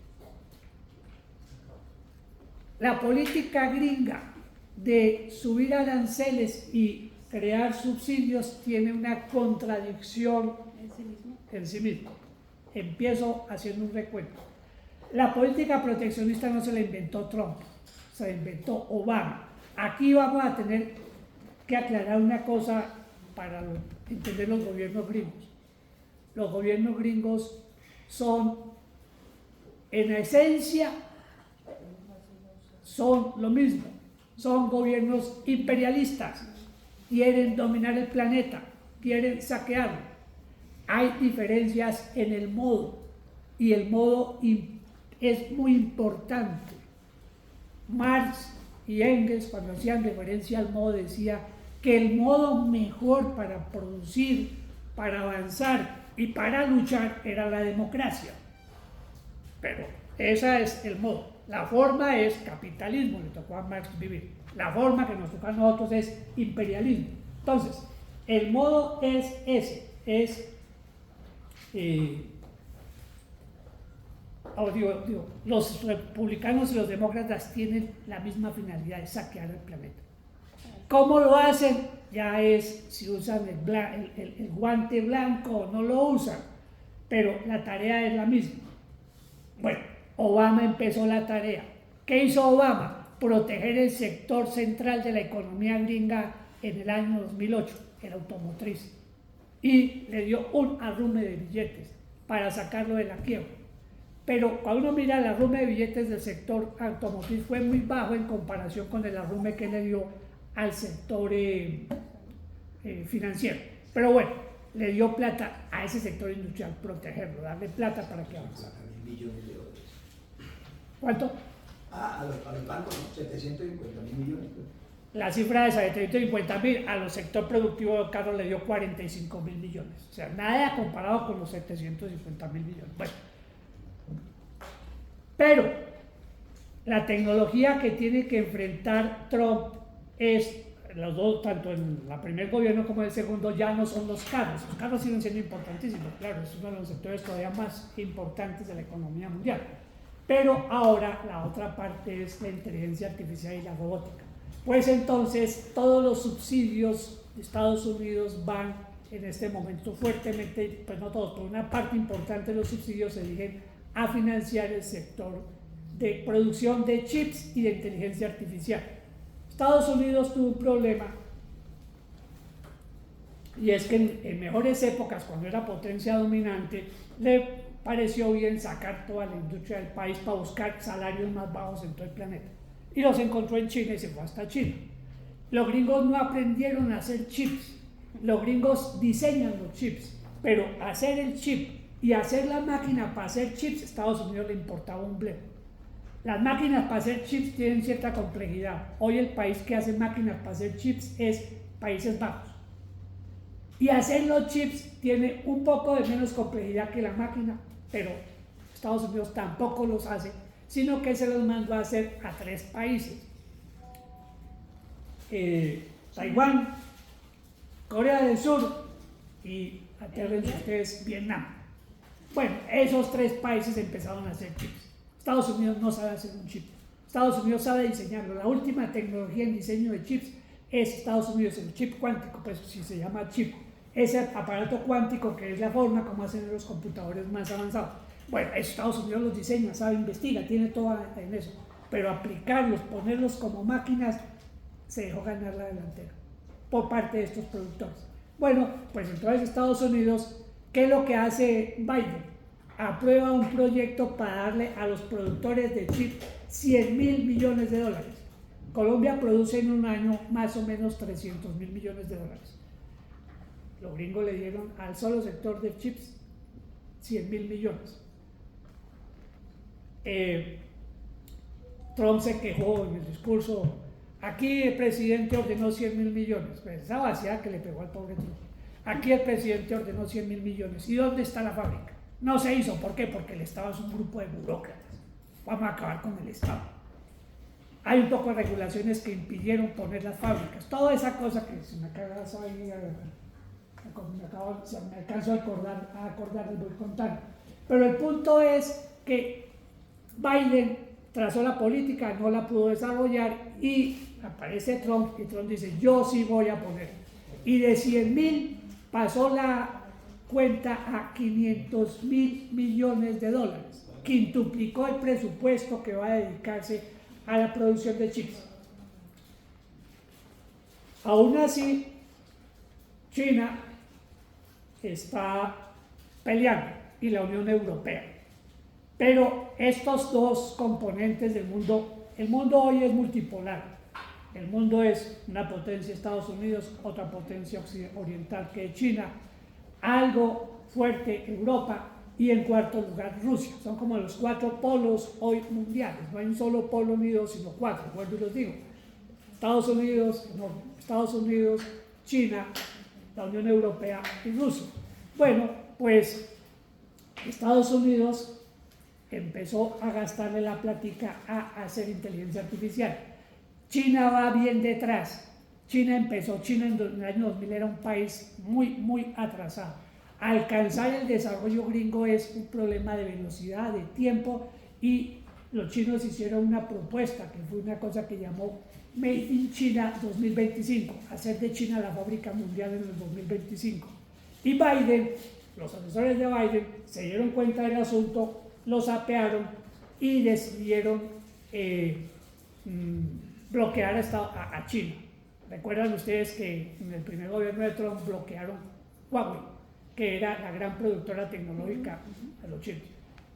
La política gringa de subir aranceles y crear subsidios tiene una contradicción en sí mismo. Empiezo haciendo un recuento. La política proteccionista no se la inventó Trump, se la inventó Obama. Aquí vamos a tener que aclarar una cosa para entender los gobiernos gringos. Los gobiernos gringos son, en esencia, son lo mismo. Son gobiernos imperialistas, quieren dominar el planeta, quieren saquearlo. Hay diferencias en el modo, y el modo es muy importante. Marx y Engels, cuando hacían referencia al modo, decía que el modo mejor para producir, para avanzar y para luchar era la democracia. Pero ese es el modo. La forma es capitalismo, le tocó a Marx vivir. La forma que nos toca a nosotros es imperialismo. Entonces, el modo es ese, los republicanos y los demócratas tienen la misma finalidad de saquear el planeta. ¿Cómo lo hacen? Ya es si usan el guante blanco o no lo usan, pero la tarea es la misma. Bueno, Obama empezó la tarea. ¿Qué hizo Obama? Proteger el sector central de la economía gringa en el año 2008, el automotriz, y le dio un arrume de billetes para sacarlo de la quiebra. Pero cuando uno mira el arrume de billetes del sector automotriz fue muy bajo en comparación con el arrume que le dio al sector financiero. Pero bueno, le dio plata a ese sector industrial, protegerlo, darle plata para que avanzara. Millones de dólares. ¿Cuánto? A los bancos, ¿no? 750.000 millones. La cifra de 750.000, a los sector productivo de carros le dio 45.000 millones. O sea, nada comparado con los 750.000 millones. Bueno, pero la tecnología que tiene que enfrentar Trump es, los dos, tanto en el primer gobierno como en el segundo, ya no son los carros. Los carros siguen siendo importantísimos, claro, es uno de los sectores todavía más importantes de la economía mundial. Pero ahora la otra parte es la inteligencia artificial y la robótica. Pues entonces todos los subsidios de Estados Unidos van en este momento fuertemente, pues no todos, pero una parte importante de los subsidios se dirigen a financiar el sector de producción de chips y de inteligencia artificial. Estados Unidos tuvo un problema, y es que en mejores épocas, cuando era potencia dominante, le pareció bien sacar toda la industria del país para buscar salarios más bajos en todo el planeta. Y los encontró en China y se fue hasta China. Los gringos no aprendieron a hacer chips. Los gringos diseñan los chips, pero hacer el chip y hacer la máquina para hacer chips, a Estados Unidos le importaba un bledo. Las máquinas para hacer chips tienen cierta complejidad. Hoy el país que hace máquinas para hacer chips es Países Bajos. Y hacer los chips tiene un poco de menos complejidad que la máquina, pero Estados Unidos tampoco los hace, sino que se los mandó a hacer a 3 países. Taiwán, Corea del Sur y, atérrense ustedes, Vietnam. Bueno, esos 3 países empezaron a hacer chips. Estados Unidos no sabe hacer un chip. Estados Unidos sabe diseñarlo. La última tecnología en diseño de chips es Estados Unidos, el chip cuántico, pues si se llama chip. Ese aparato cuántico que es la forma como hacen los computadores más avanzados. Bueno, Estados Unidos los diseña, sabe, investiga, tiene todo en eso. Pero aplicarlos, ponerlos como máquinas, se dejó ganar la delantera por parte de estos productores. Bueno, pues entonces Estados Unidos, ¿qué es lo que hace Biden? Aprueba un proyecto para darle a los productores de chip 100.000 millones de dólares. Colombia produce en un año más o menos 300.000 millones de dólares. Los gringos le dieron al solo sector de chips 100.000 millones. Trump se quejó en el discurso, aquí el presidente ordenó 100.000 millones, pues esa vaciada que le pegó al pobre Trump. Aquí el presidente ordenó 100.000 millones. ¿Y dónde está la fábrica? No se hizo. ¿Por qué? Porque el Estado es un grupo de burócratas. Vamos a acabar con el Estado. hay un poco de regulaciones que impidieron poner las fábricas, toda esa cosa que se me acaba se me alcanzó a acordar, les voy contando. Pero el punto es que Biden trazó la política, no la pudo desarrollar y aparece Trump y Trump dice, yo sí voy a poner. Y de 100.000 pasó la cuenta a 500.000 millones de dólares. Quintuplicó el presupuesto que va a dedicarse a la producción de chips. Aún así, China está peleando y la Unión Europea. Pero estos dos componentes del mundo, el mundo hoy es multipolar. El mundo es una potencia Estados Unidos, otra potencia oriental que es China, algo fuerte Europa y en cuarto lugar Rusia. Son como los 4 polos hoy mundiales. No hay un solo polo unido, sino 4, vuelvo y los digo. Estados Unidos, China, la Unión Europea y Rusia. Bueno, pues Estados Unidos empezó a gastarle la plática a hacer inteligencia artificial. China va bien detrás. China en el año 2000 era un país muy atrasado. Alcanzar el desarrollo gringo es un problema de velocidad, de tiempo, y los chinos hicieron una propuesta que fue una cosa que llamó Made in China 2025, hacer de China la fábrica mundial en el 2025. Y Biden, los asesores de Biden, se dieron cuenta del asunto, lo sapearon y decidieron bloquear a China. Recuerdan ustedes que en el primer gobierno de Trump bloquearon Huawei, que era la gran productora tecnológica de los chinos.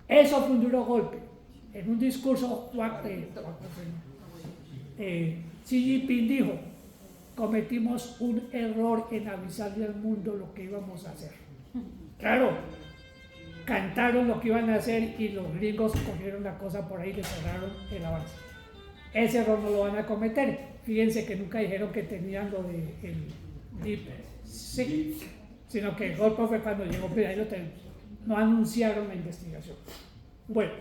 Eso fue un duro golpe. En un discurso, Xi Jinping dijo, cometimos un error en avisarle al mundo lo que íbamos a hacer. Claro, cantaron lo que iban a hacer y los gringos cogieron la cosa por ahí y le cerraron el avance. Ese error no lo van a cometer. Fíjense que nunca dijeron que tenían lo de el DeepSeek, sino que el golpe fue cuando llegó, pero ahí lo tenemos. No anunciaron la investigación. Bueno,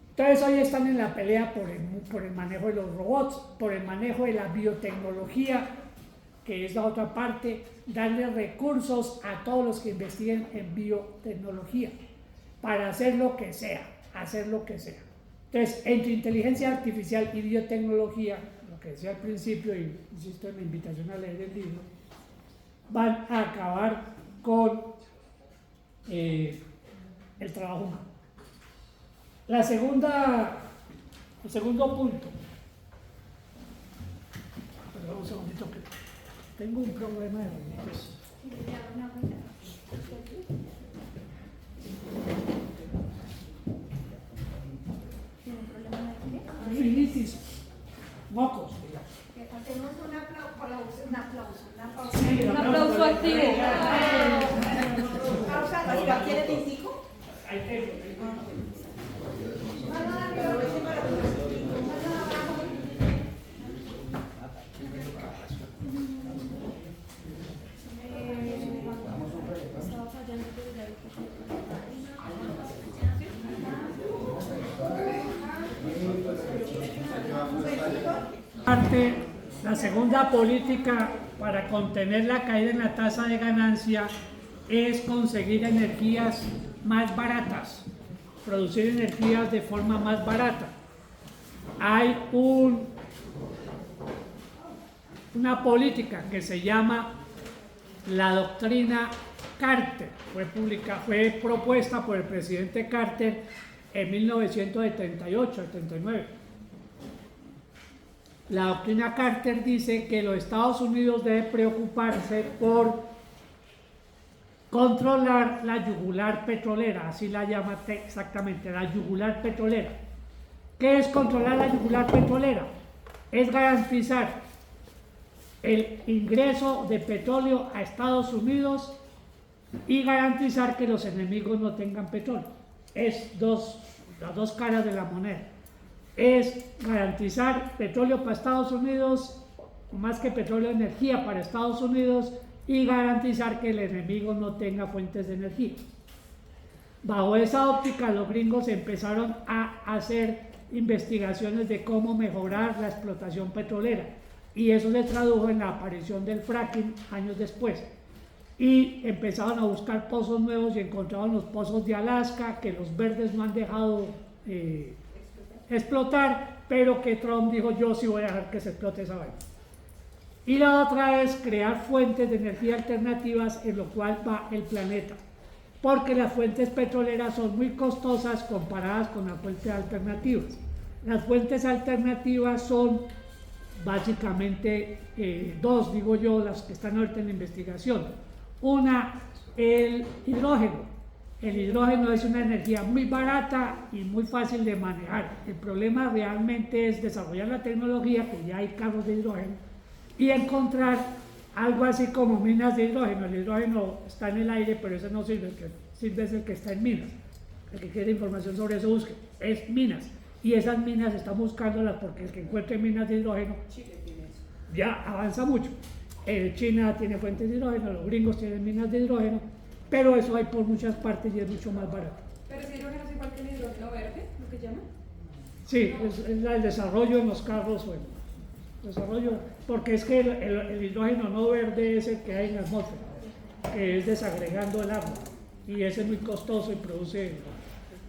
entonces hoy están en la pelea por el manejo de los robots, por el manejo de la biotecnología, que es la otra parte, darle recursos a todos los que investiguen en biotecnología para hacer lo que sea. Entonces, entre inteligencia artificial y biotecnología, lo que decía al principio, y insisto en la invitación a leer el libro, van a acabar con el trabajo humano. El segundo punto, perdón un segundito que tengo un problema de ruidos. Rinitis, mocos. Hacemos un aplauso. Sí, Un aplauso activo. Pausa, ¿quiere tintico? Ahí tengo. La segunda política para contener la caída en la tasa de ganancia es conseguir energías más baratas, producir energías de forma más barata. Hay una política que se llama la doctrina Carter, fue propuesta por el presidente Carter en 1978-79. La doctrina Carter dice que los Estados Unidos deben preocuparse por controlar la yugular petrolera, así la llama exactamente, la yugular petrolera. ¿Qué es controlar la yugular petrolera? Es garantizar el ingreso de petróleo a Estados Unidos y garantizar que los enemigos no tengan petróleo. Es las dos caras de la moneda. Es garantizar petróleo para Estados Unidos, más que petróleo, energía para Estados Unidos, y garantizar que el enemigo no tenga fuentes de energía. Bajo esa óptica, los gringos empezaron a hacer investigaciones de cómo mejorar la explotación petrolera. Y eso se tradujo en la aparición del fracking años después. Y empezaron a buscar pozos nuevos y encontraron los pozos de Alaska, que los verdes no han dejado explotar, pero que Trump dijo: yo sí voy a dejar que se explote esa vaina. Y la otra es crear fuentes de energía alternativas, en lo cual va el planeta, porque las fuentes petroleras son muy costosas comparadas con las fuentes alternativas. Las fuentes alternativas son básicamente dos, digo yo, las que están ahorita en la investigación. Una, el hidrógeno. El hidrógeno es una energía muy barata y muy fácil de manejar. El problema realmente es desarrollar la tecnología, que ya hay carros de hidrógeno, y encontrar algo así como minas de hidrógeno. El hidrógeno está en el aire, pero ese no sirve, el que sirve es el que está en minas. El que quiere información sobre eso, busque. Es minas. Y esas minas están buscándolas, porque el que encuentre minas de hidrógeno ya avanza mucho. China tiene fuentes de hidrógeno, los gringos tienen minas de hidrógeno, pero eso hay por muchas partes y es mucho más barato. Pero ese hidrógeno es igual que el hidrógeno verde, lo que llaman. Sí, es el desarrollo en los carros, bueno, desarrollo, porque es que el hidrógeno no verde es el que hay en la atmósfera, que es desagregando el agua, y ese es muy costoso y produce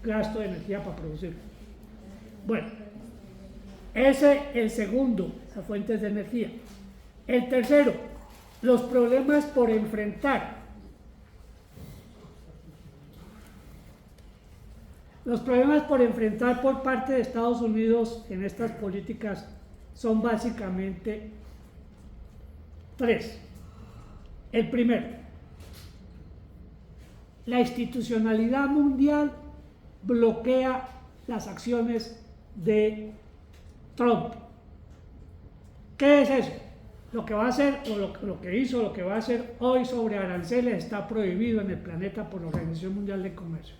gasto de energía para producirlo. Bueno, ese es el segundo, las fuentes de energía. El tercero, los problemas por enfrentar. Los problemas por enfrentar por parte de Estados Unidos en estas políticas son básicamente tres. El primero, la institucionalidad mundial bloquea las acciones de Trump. ¿Qué es eso? Lo que va a hacer, o lo que hizo, lo que va a hacer hoy sobre aranceles está prohibido en el planeta por la Organización Mundial de Comercio.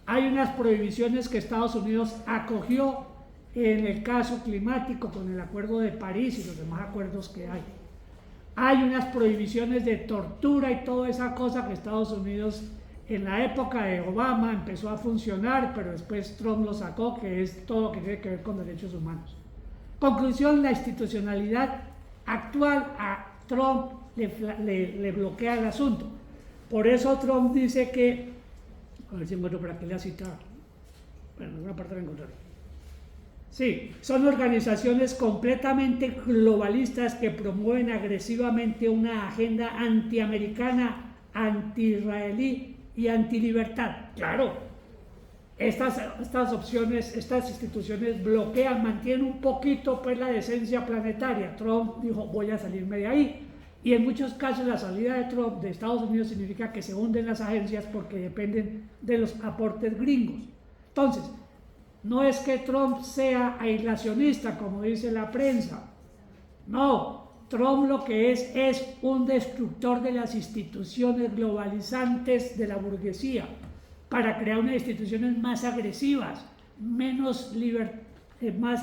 Hay unas prohibiciones que Estados Unidos acogió en el caso climático con el Acuerdo de París y los demás acuerdos que hay. Hay unas prohibiciones de tortura y toda esa cosa que Estados Unidos en la época de Obama empezó a funcionar, pero después Trump lo sacó, que es todo lo que tiene que ver con derechos humanos. Conclusión, la institucionalidad actual a Trump le bloquea el asunto. Por eso Trump dice que, a ver si encuentro para que lea cita, bueno, en alguna parte la encontraré. Sí, son organizaciones completamente globalistas que promueven agresivamente una agenda antiamericana, anti-israelí y anti-libertad. Claro, estas opciones, estas instituciones bloquean, mantienen un poquito pues la decencia planetaria. Trump dijo: voy a salirme de ahí. Y en muchos casos la salida de Trump de Estados Unidos significa que se hunden las agencias porque dependen de los aportes gringos. Entonces, no es que Trump sea aislacionista, como dice la prensa. No, Trump lo que es un destructor de las instituciones globalizantes de la burguesía, para crear unas instituciones más agresivas, más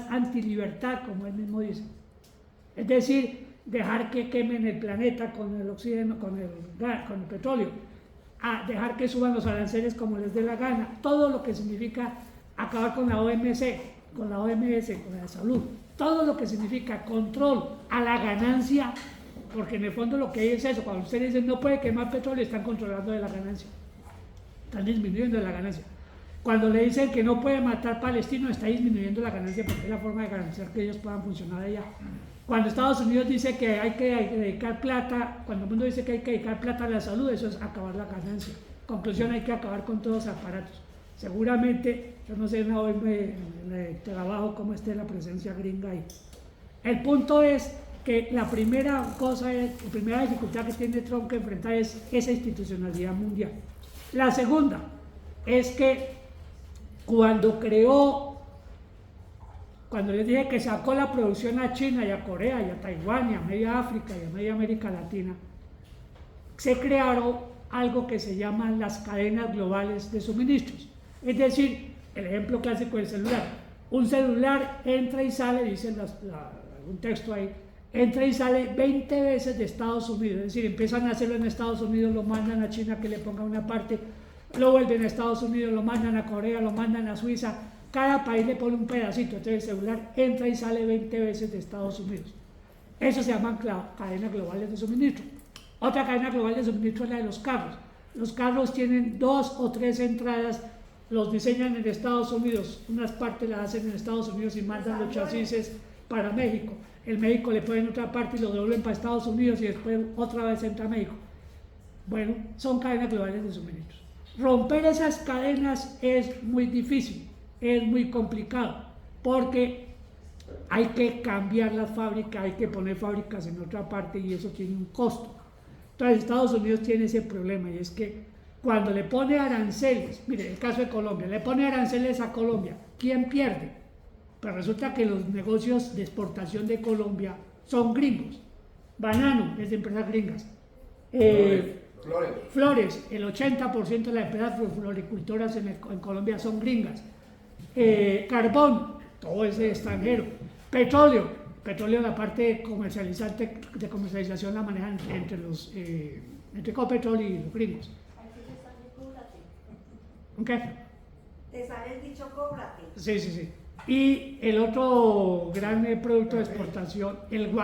antilibertad, como él mismo dice. Es decir, dejar que quemen el planeta con el oxígeno, con el petróleo, a dejar que suban los aranceles como les dé la gana, todo lo que significa acabar con la OMS, con la salud, todo lo que significa control a la ganancia, porque en el fondo lo que hay es eso. Cuando ustedes dicen no puede quemar petróleo, están controlando de la ganancia, están disminuyendo la ganancia. Cuando le dicen que no puede matar palestinos, está disminuyendo la ganancia, porque es la forma de garantizar que ellos puedan funcionar allá. Cuando Estados Unidos dice que hay que dedicar plata, cuando el mundo dice que hay que dedicar plata a la salud, eso es acabar la ganancia. Conclusión, hay que acabar con todos los aparatos. Seguramente, yo no sé en el trabajo cómo esté la presencia gringa ahí. El punto es que la primera dificultad que tiene Trump que enfrentar es esa institucionalidad mundial. La segunda es que cuando les dije que sacó la producción a China y a Corea y a Taiwán y a media África y a media América Latina, se crearon algo que se llaman las cadenas globales de suministros. Es decir, el ejemplo clásico del celular. Un celular entra y sale, dice algún texto ahí, entra y sale 20 veces de Estados Unidos. Es decir, empiezan a hacerlo en Estados Unidos, lo mandan a China que le ponga una parte, lo vuelven a Estados Unidos, lo mandan a Corea, lo mandan a Suiza. cada país le pone un pedacito, entonces el celular entra y sale 20 veces de Estados Unidos. Eso se llaman cadenas globales de suministro. Otra cadena global de suministro es la de los carros. Los carros tienen 2 o 3 entradas, los diseñan en Estados Unidos, unas partes las hacen en Estados Unidos y mandan los chasis para México. En México le ponen otra parte y lo devuelven para Estados Unidos y después otra vez entra a México. Bueno, son cadenas globales de suministro. Romper esas cadenas es muy difícil, es muy complicado, porque hay que cambiar las fábricas, hay que poner fábricas en otra parte y eso tiene un costo. Entonces Estados Unidos tiene ese problema y es que cuando le pone aranceles, mire el caso de Colombia, le pone aranceles a Colombia, ¿quién pierde? Pero resulta que los negocios de exportación de Colombia son gringos. Banano es de empresas gringas. Flores, el 80% de las empresas floricultoras en Colombia son gringas. Carbón, todo es extranjero. Petróleo, la parte de comercialización la manejan entre Ecopetrol y los gringos. ¿Qué? Te sale el dicho cóbrate. Sí. Y el otro gran producto de exportación, el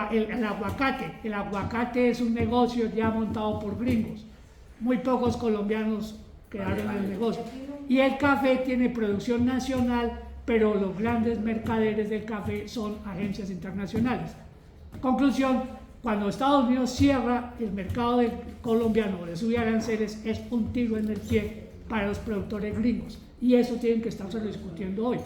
aguacate. El aguacate es un negocio ya montado por gringos. Muy pocos colombianos quedaron en el negocio. Y el café tiene producción nacional, pero los grandes mercaderes del café son agencias internacionales. Conclusión, cuando Estados Unidos cierra el mercado colombiano o le sube aranceles, es un tiro en el pie para los productores gringos. Y eso tienen que estarse discutiendo hoy.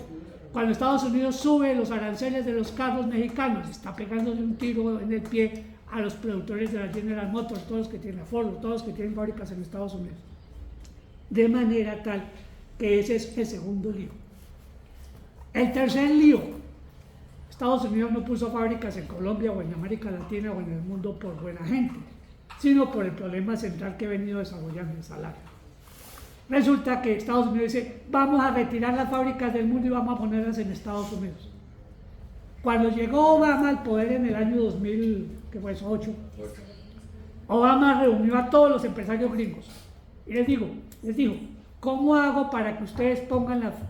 Cuando Estados Unidos sube los aranceles de los carros mexicanos, está pegándole un tiro en el pie a los productores de la General Motors, todos los que tienen la Ford, todos los que tienen fábricas en Estados Unidos. De manera tal que ese es el segundo lío. El tercer lío, Estados Unidos no puso fábricas en Colombia o en América Latina o en el mundo por buena gente, sino por el problema central que he venido desarrollando, el salario. Resulta que Estados Unidos dice, vamos a retirar las fábricas del mundo y vamos a ponerlas en Estados Unidos. Cuando llegó Obama al poder en el año 2008, Obama reunió a todos los empresarios gringos y les dijo, ¿cómo hago para que ustedes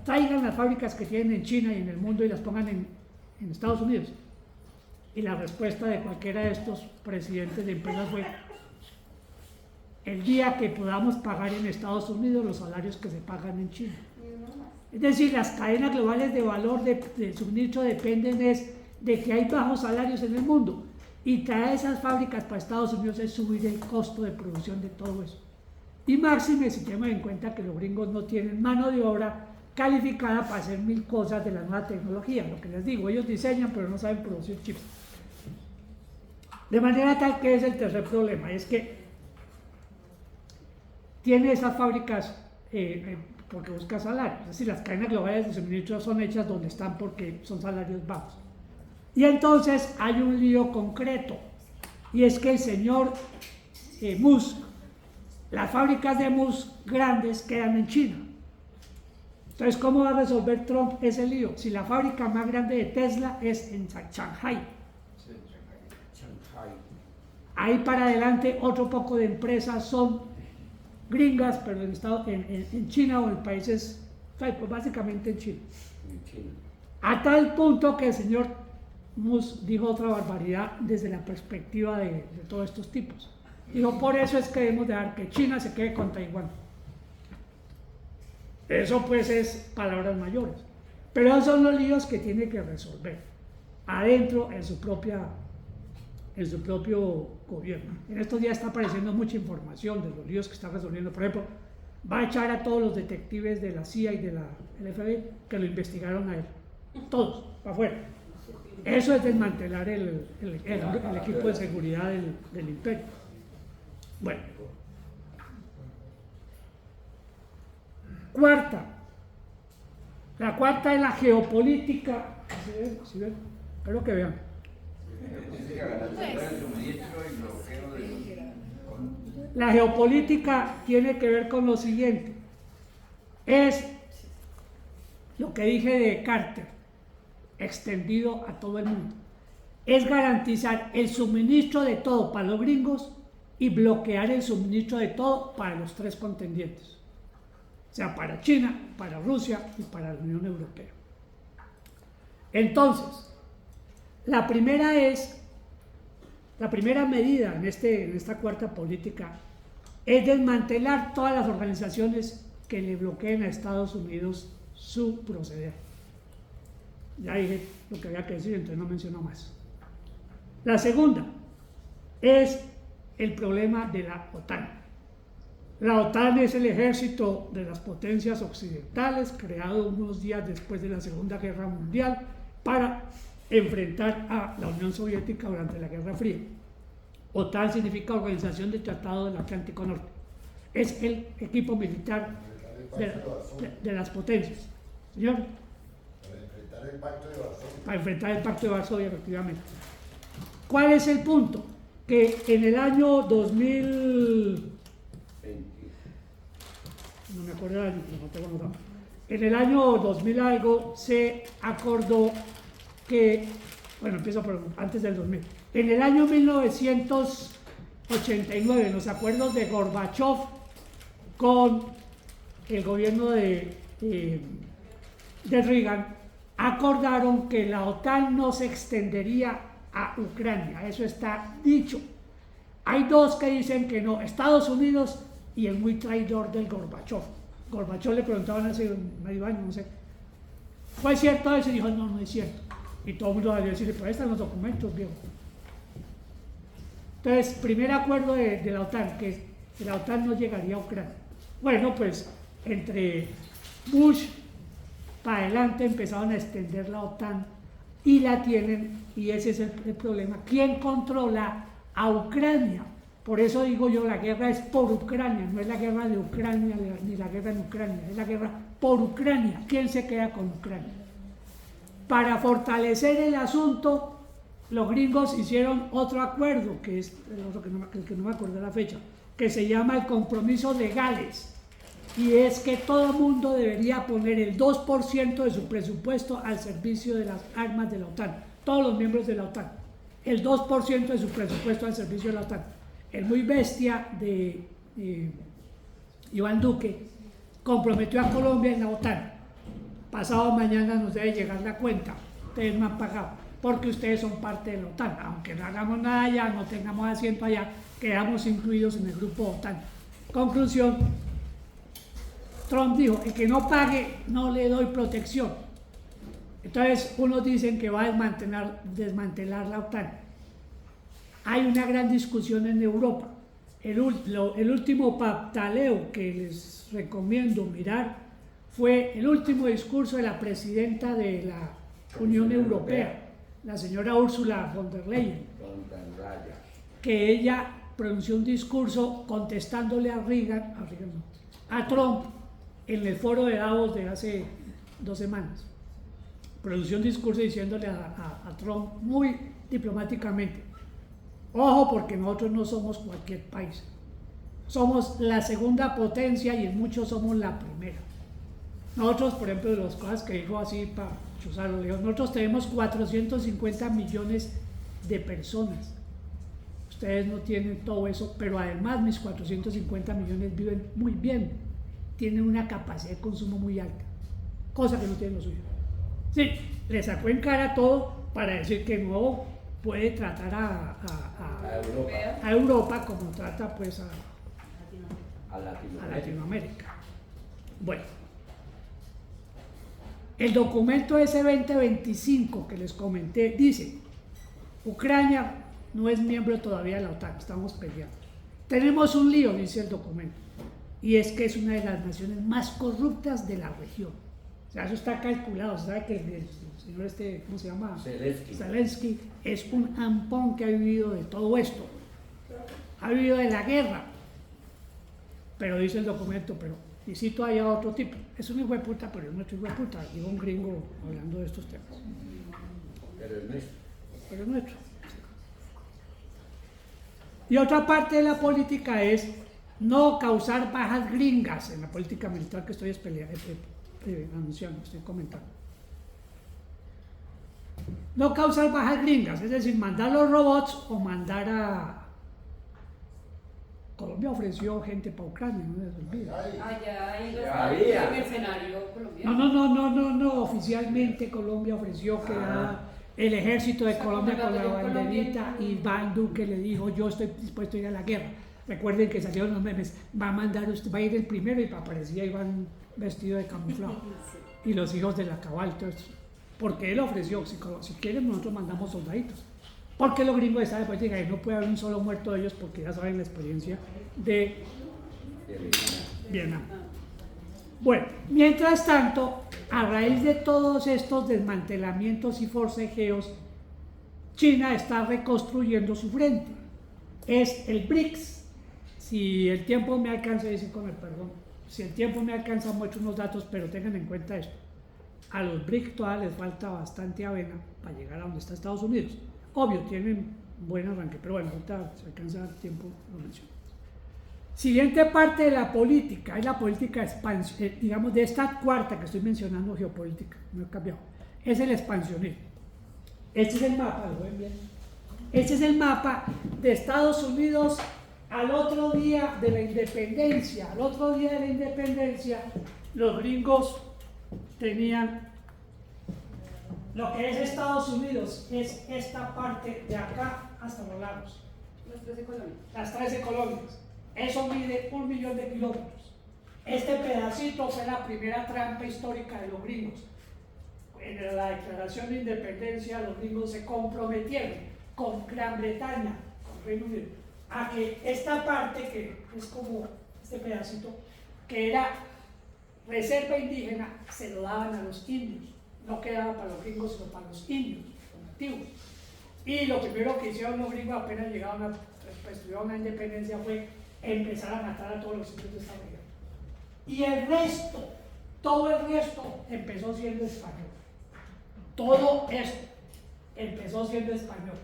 traigan las fábricas que tienen en China y en el mundo y las pongan en Estados Unidos? Y la respuesta de cualquiera de estos presidentes de empresas fue, el día que podamos pagar en Estados Unidos los salarios que se pagan en China. Es decir, las cadenas globales de valor de suministro dependen de que hay bajos salarios en el mundo, y traer esas fábricas para Estados Unidos es subir el costo de producción de todo eso. Y máxime si tenemos en cuenta que los gringos no tienen mano de obra calificada para hacer 1000 cosas de la nueva tecnología. Lo que les digo, ellos diseñan pero no saben producir chips. De manera tal que es el tercer problema, es que tiene esas fábricas porque busca salarios. Es decir, las cadenas globales de suministro son hechas donde están porque son salarios bajos. Y entonces hay un lío concreto, y es que el señor Musk, las fábricas de Musk grandes quedan en China. Entonces, ¿cómo va a resolver Trump ese lío? Si la fábrica más grande de Tesla es en Shanghai. Ahí para adelante otro poco de empresas son gringas, pero en China o en países, pues básicamente en China. A tal punto que el señor Musk dijo otra barbaridad desde la perspectiva de todos estos tipos. Dijo, por eso es que debemos dejar que China se quede con Taiwán. Eso pues es palabras mayores. Pero esos son los líos que tiene que resolver adentro en su propio gobierno. En estos días está apareciendo mucha información de los líos que está resolviendo. Por ejemplo, va a echar a todos los detectives de la CIA y del FBI que lo investigaron a él. Todos, para afuera. Eso es desmantelar el equipo de seguridad del imperio. Bueno. La cuarta es la geopolítica. ¿Sí ven? Espero que vean. La geopolítica tiene que ver con lo siguiente. Es lo que dije de Carter, extendido a todo el mundo. Es garantizar el suministro de todo para los gringos y bloquear el suministro de todo para los tres contendientes. O sea, para China, para Rusia y para la Unión Europea. Entonces, la primera medida en esta cuarta política es desmantelar todas las organizaciones que le bloqueen a Estados Unidos su proceder. Ya dije lo que había que decir, entonces no menciono más. La segunda es el problema de la OTAN. La OTAN es el ejército de las potencias occidentales, creado unos días después de la Segunda Guerra Mundial para enfrentar a la Unión Soviética durante la Guerra Fría. OTAN significa Organización del Tratado del Atlántico Norte. Es el equipo militar de las potencias. ¿Señor? Para enfrentar el Pacto de Varsovia, efectivamente. ¿Cuál es el punto? Que en el año 2000, no me acuerdo el año, no tengo notado. En el año 2000 algo se acordó que, bueno, empiezo por antes del 2000. En el año 1989, en los acuerdos de Gorbachev con el gobierno de Reagan, acordaron que la OTAN no se extendería a Ucrania. Eso está dicho. Hay dos que dicen que no, Estados Unidos y el muy traidor del Gorbachev. Gorbachev le preguntaban hace medio año, no sé, ¿fue cierto eso? Y dijo, no, no es cierto. Y todo el mundo debió decirle, pues están los documentos, viejo. Entonces, primer acuerdo de la OTAN, que la OTAN no llegaría a Ucrania. Bueno, pues entre Bush para adelante empezaron a extender la OTAN y la tienen, y ese es el problema. ¿Quién controla a Ucrania? Por eso digo yo, la guerra es por Ucrania, no es la guerra de Ucrania ni la guerra en Ucrania, es la guerra por Ucrania. ¿Quién se queda con Ucrania? Para fortalecer el asunto, los gringos hicieron otro acuerdo, que es el otro que no me acuerdo la fecha, que se llama el compromiso de Gales, y es que todo el mundo debería poner el 2% de su presupuesto al servicio de las armas de la OTAN, todos los miembros de la OTAN, el 2% de su presupuesto al servicio de la OTAN. El muy bestia de Iván Duque comprometió a Colombia en la OTAN. Pasado mañana nos debe llegar la cuenta, ustedes me han pagado, porque ustedes son parte de la OTAN, aunque no hagamos nada allá, no tengamos asiento allá, quedamos incluidos en el grupo OTAN. Conclusión, Trump dijo, el que no pague no le doy protección. Entonces unos dicen que va a desmantelar la OTAN. Hay una gran discusión en Europa. El último pataleo que les recomiendo mirar fue el último discurso de la presidenta de la Unión Europea, la señora Ursula von der Leyen, que ella pronunció un discurso contestándole a Trump en el foro de Davos de hace 2 semanas. Pronunció un discurso diciéndole a Trump muy diplomáticamente, ojo, porque nosotros no somos cualquier país, somos la segunda potencia y en muchos somos la primera. Nosotros, por ejemplo, de las cosas que dijo así para chuzarlo, nosotros tenemos 450 millones de personas. Ustedes no tienen todo eso, pero además mis 450 millones viven muy bien, tienen una capacidad de consumo muy alta, cosa que no tienen los suyos. Sí, le sacó en cara todo para decir que no puede tratar a Europa como trata pues a Latinoamérica. Bueno, el documento ese 2025 que les comenté dice, Ucrania no es miembro todavía de la OTAN, estamos peleando. Tenemos un lío, dice el documento, y es que es una de las naciones más corruptas de la región. O sea, eso está calculado, sabe que el señor ¿cómo se llama? Zelensky es un ampón que ha vivido de todo esto, ha vivido de la guerra, pero dice el documento, y cito ahí a otro tipo, es un hijo de puta, pero es nuestro hijo de puta, digo un gringo hablando de estos temas. Pero es nuestro. Y otra parte de la política es no causar bajas gringas en la política militar que estoy anunciando, estoy comentando. No causar bajas gringas, es decir, mandar los robots o mandar Colombia ofreció gente para Ucrania, no les olvide. Allá hay Había. el mercenario colombiano. No, oficialmente Colombia ofreció que el ejército de Colombia con la banderita y Iván Duque le dijo, yo estoy dispuesto a ir a la guerra. Recuerden que salieron los memes, va a mandar usted, va a ir el primero y aparecía Iván vestido de camuflado. Y los hijos de la cabal, entonces, porque él ofreció, si quieren nosotros mandamos soldaditos. Porque los gringos estaban después de que no puede haber un solo muerto de ellos porque ya saben la experiencia de Vietnam. Bueno, mientras tanto, a raíz de todos estos desmantelamientos y forcejeos, China está reconstruyendo su frente. Es el BRICS. Si el tiempo me alcanza, dicen con el perdón, si el tiempo me alcanza, muestro unos datos, pero tengan en cuenta esto. A los BRICS todavía les falta bastante avena para llegar a donde está Estados Unidos. Obvio, tienen buen arranque, pero bueno, ahorita se alcanza el tiempo, lo menciono. Siguiente parte de la política, es la política expansión, digamos, de esta cuarta que estoy mencionando, geopolítica, no he cambiado, es el expansionismo. Este es el mapa, ¿lo ven bien? Este es el mapa de Estados Unidos al otro día de la independencia. Al otro día de la independencia, los gringos tenían lo que es Estados Unidos, es esta parte de acá hasta los lagos. Las 13 colonias. Las 13 colonias. Eso mide 1 millón de kilómetros. Este pedacito fue la primera trampa histórica de los gringos. En la declaración de independencia, los gringos se comprometieron con Gran Bretaña, con Reino Unido, a que esta parte, que es como este pedacito, que era reserva indígena, se lo daban a los indios. No quedaba para los gringos, sino para los indios, los nativos. Y lo primero que hicieron los gringos apenas llegaron tuvieron una independencia fue empezar a matar a todos los indios de esta región. Y el resto, todo el resto empezó siendo español. Todo esto empezó siendo español.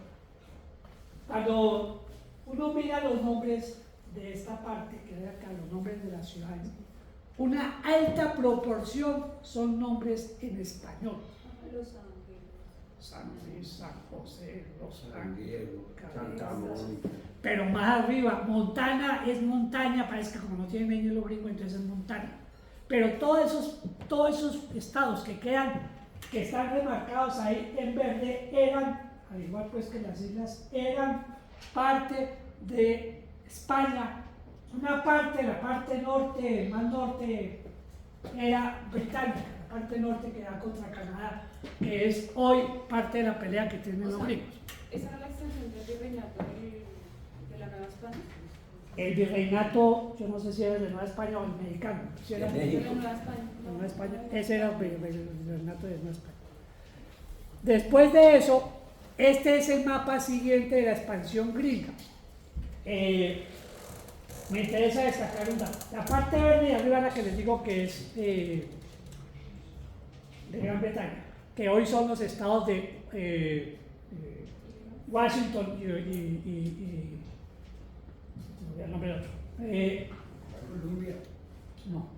Cuando uno mira los nombres de esta parte, que hay acá, los nombres de las ciudades, una alta proporción son nombres en español. Los Ángeles. San Luis, San José, Los San Diego, Santa Ángeles. Mónica. Pero más arriba, Montana es montaña, parece que como no tienen medio los gringos, entonces es montaña. Pero todos esos estados que quedan, que están remarcados ahí en verde, eran, al igual pues que las islas, eran parte de España. Una parte, la parte norte, más norte, era británica, la parte norte que da contra Canadá, que es hoy parte de la pelea que tienen los gringos. ¿Esa era la extensión del virreinato de la Nueva España? El virreinato, yo no sé si era de Nueva España o el mexicano, si era De De México. la Nueva España. de Nueva España, ese era el virreinato de Nueva España. Después de eso, este es el mapa siguiente de la expansión gringa. Me interesa destacar un dato. La parte verde de arriba, la que les digo que es de Gran Bretaña, que hoy son los estados de Washington y no voy a el nombre del otro. Colombia. No.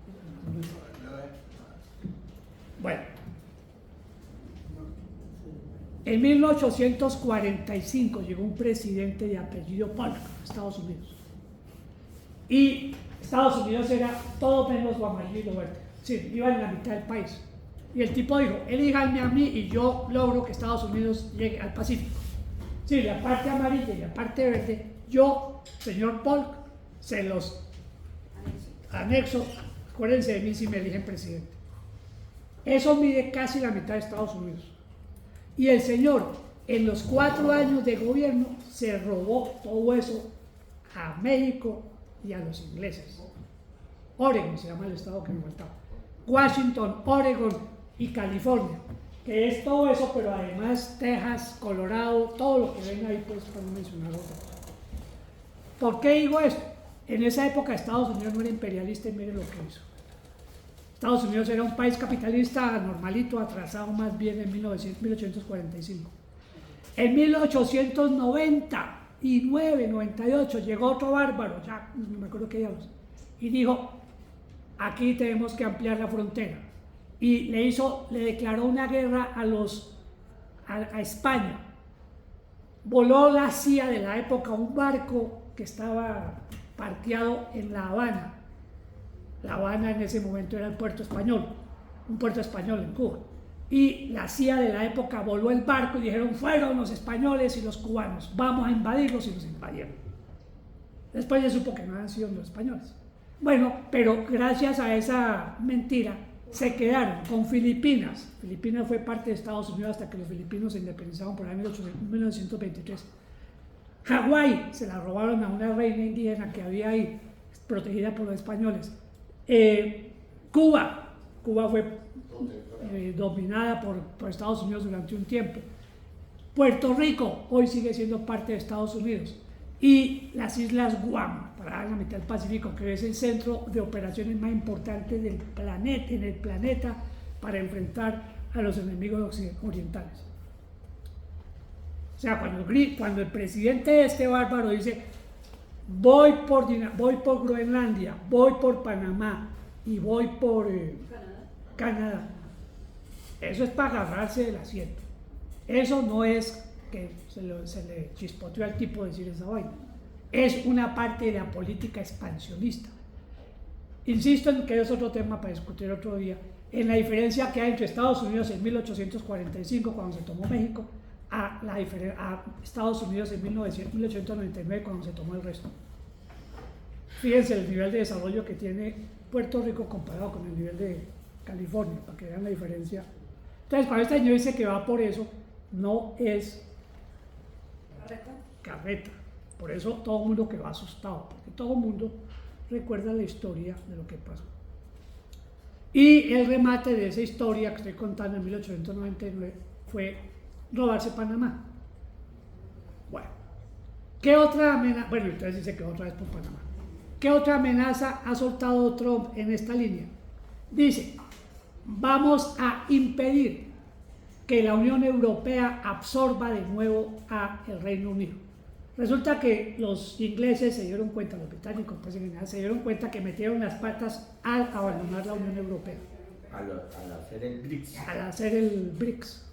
Bueno. En 1845 llegó un presidente de apellido Polk a Estados Unidos. Y Estados Unidos era todo menos lo amarillo y lo verde. Sí, iba en la mitad del país. Y el tipo dijo, elíganme a mí y yo logro que Estados Unidos llegue al Pacífico. Sí, la parte amarilla y la parte verde, yo, señor Polk, se los anexo. Acuérdense de mí si me eligen presidente. Eso mide casi la mitad de Estados Unidos. Y el señor, en los 4 años de gobierno, se robó todo eso a México y a los ingleses. Oregon se llama el estado que me faltaba. Washington, Oregon y California, que es todo eso, pero además Texas, Colorado, todo lo que ven ahí, pues para no mencionar otra cosa. ¿Por qué digo esto? En esa época Estados Unidos no era imperialista y miren lo que hizo. Estados Unidos era un país capitalista normalito, atrasado más bien en 1845. En 1899, 98, llegó otro bárbaro, ya no me acuerdo qué llamamos, y dijo, aquí tenemos que ampliar la frontera. Y le declaró una guerra a España. Voló la CIA de la época un barco que estaba parqueado en La Habana. La Habana en ese momento era el puerto español, un puerto español en Cuba. Y la CIA de la época voló el barco y dijeron, fueron los españoles y los cubanos, vamos a invadirlos, y los invadieron. Después se supo que no habían sido los españoles. Bueno, pero gracias a esa mentira se quedaron con Filipinas. Filipinas fue parte de Estados Unidos hasta que los filipinos se independizaron por ahí en 1923. Hawái se la robaron a una reina indígena que había ahí, protegida por los españoles. Cuba fue dominada por Estados Unidos durante un tiempo. Puerto Rico hoy sigue siendo parte de Estados Unidos. Y las Islas Guam, para la mitad del Pacífico, que es el centro de operaciones más importante del planeta, en el planeta, para enfrentar a los enemigos orientales. O sea, cuando el presidente este bárbaro dice, voy por Groenlandia, voy por Panamá y voy por Canadá, eso es para agarrarse del asiento. Eso no es que se le chispoteó al tipo decir esa vaina. Es una parte de la política expansionista. Insisto en que es otro tema para discutir otro día, en la diferencia que hay entre Estados Unidos en 1845, cuando se tomó México, a Estados Unidos en 1899, cuando se tomó el resto. Fíjense el nivel de desarrollo que tiene Puerto Rico comparado con el nivel de California, para que vean la diferencia. Entonces, cuando este señor dice que va por eso, no es carreta. Por eso todo el mundo que va asustado, porque todo el mundo recuerda la historia de lo que pasó. Y el remate de esa historia que estoy contando en 1899 fue robarse Panamá. Bueno, ¿qué otra amenaza? Bueno, entonces dice que otra vez por Panamá. ¿Qué otra amenaza ha soltado Trump en esta línea? Dice, vamos a impedir que la Unión Europea absorba de nuevo a el Reino Unido. Resulta que los ingleses se dieron cuenta, los británicos pues en general, se dieron cuenta que metieron las patas al abandonar la Unión Europea. Al hacer el BRICS. Al hacer el BRICS.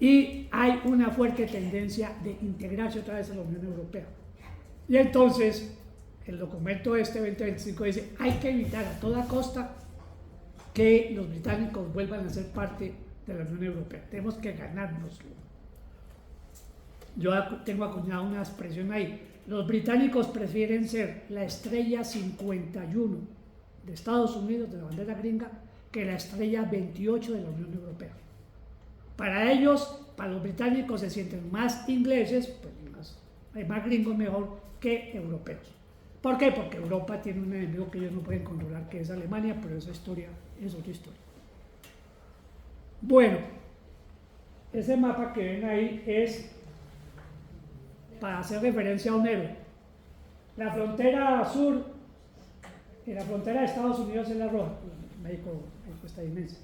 Y hay una fuerte tendencia de integrarse otra vez a la Unión Europea. Y entonces, el documento este 2025 dice, hay que evitar a toda costa que los británicos vuelvan a ser parte de la Unión Europea. Tenemos que ganárnoslo. Yo tengo acuñado una expresión ahí. Los británicos prefieren ser la estrella 51 de Estados Unidos, de la bandera gringa, que la estrella 28 de la Unión Europea. Para ellos, para los británicos se sienten más ingleses, pues más gringos mejor que europeos. ¿Por qué? Porque Europa tiene un enemigo que ellos no pueden controlar, que es Alemania, pero esa historia es otra historia. Bueno, ese mapa que ven ahí es para hacer referencia a un héroe. La frontera sur, la frontera de Estados Unidos es la roja, México está inmensa.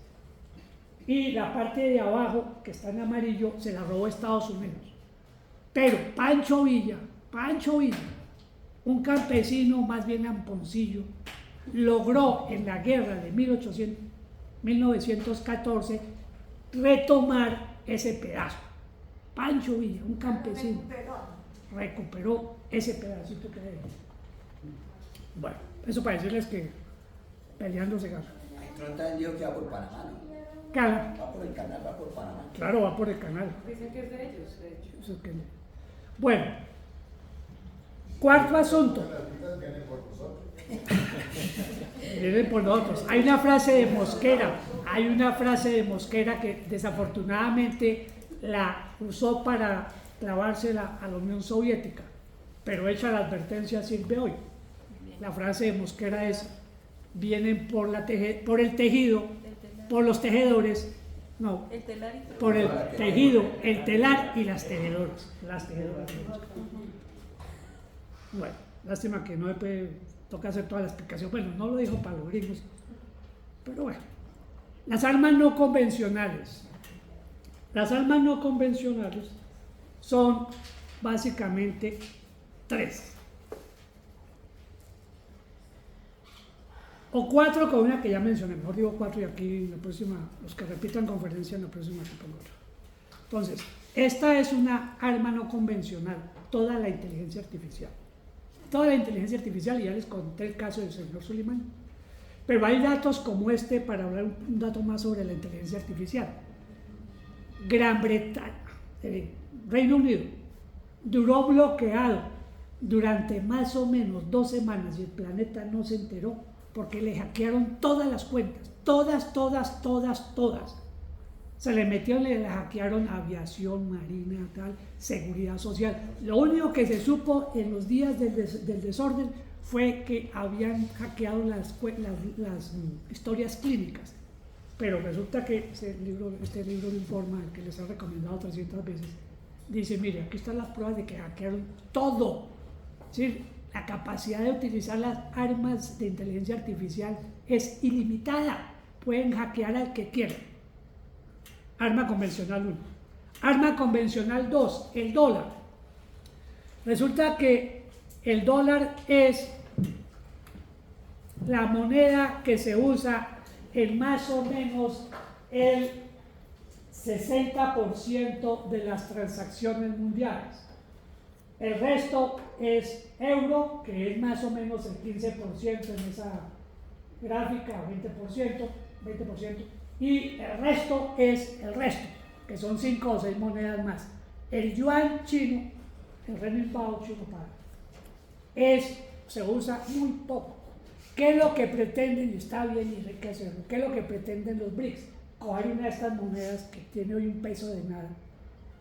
Y la parte de abajo, que está en amarillo, se la robó Estados Unidos. Pero Pancho Villa, un campesino más bien amponcillo, logró en la guerra de 1914 retomar ese pedazo. Pancho Villa, un campesino, recuperó ese pedacito que dejó. Bueno, eso para decirles que peleando se gana. Trump también dijo que va por Panamá, ¿no? Claro. Va por el canal, va por Panamá. Claro, va por el canal. Dicen que es de ellos, de hecho. Eso es que... Bueno, cuarto asunto. Vienen por nosotros. Hay una frase de Mosquera, que desafortunadamente la usó para clavársela a la Unión Soviética, pero hecha la advertencia sirve hoy. La frase de Mosquera es: vienen por el tejido, por los tejedores, no, por el tejido, el telar y las tejedoras. Bueno, lástima que no toca hacer toda la explicación. Bueno, no lo dijo para los gringos, pero bueno. Las armas no convencionales. Las armas no convencionales son básicamente tres. O cuatro con una que ya mencioné, mejor digo cuatro y aquí en la próxima, los que repitan conferencia en la próxima que pongo otro. Entonces, esta es una arma no convencional, toda la inteligencia artificial. toda la inteligencia artificial, y ya les conté el caso del señor Soleimani. Pero hay datos como este para hablar un dato más sobre la inteligencia artificial. Gran Bretaña, Reino Unido, duró bloqueado durante más o menos 2 semanas y el planeta no se enteró porque le hackearon todas las cuentas, todas. Se le metieron, le hackearon aviación, marina, tal, seguridad social. Lo único que se supo en los días del desorden fue que habían hackeado las historias clínicas. Pero resulta que este libro de informa, que les he recomendado 300 veces, dice, mire, aquí están las pruebas de que hackearon todo. ¿Sí? La capacidad de utilizar las armas de inteligencia artificial es ilimitada. Pueden hackear al que quieran. Arma convencional 1. Arma convencional 2, el dólar. Resulta que el dólar es la moneda que se usa en más o menos el 60% de las transacciones mundiales. El resto es euro, que es más o menos el 15% en esa gráfica, 20%, y el resto es el resto, que son 5 o 6 monedas más. El yuan chino, el renminbi chino, se usa muy poco. ¿Qué es lo que pretenden? Y está bien y hay que hacerlo. ¿Qué es lo que pretenden los BRICS? Coger una de estas monedas que tiene hoy un peso de nada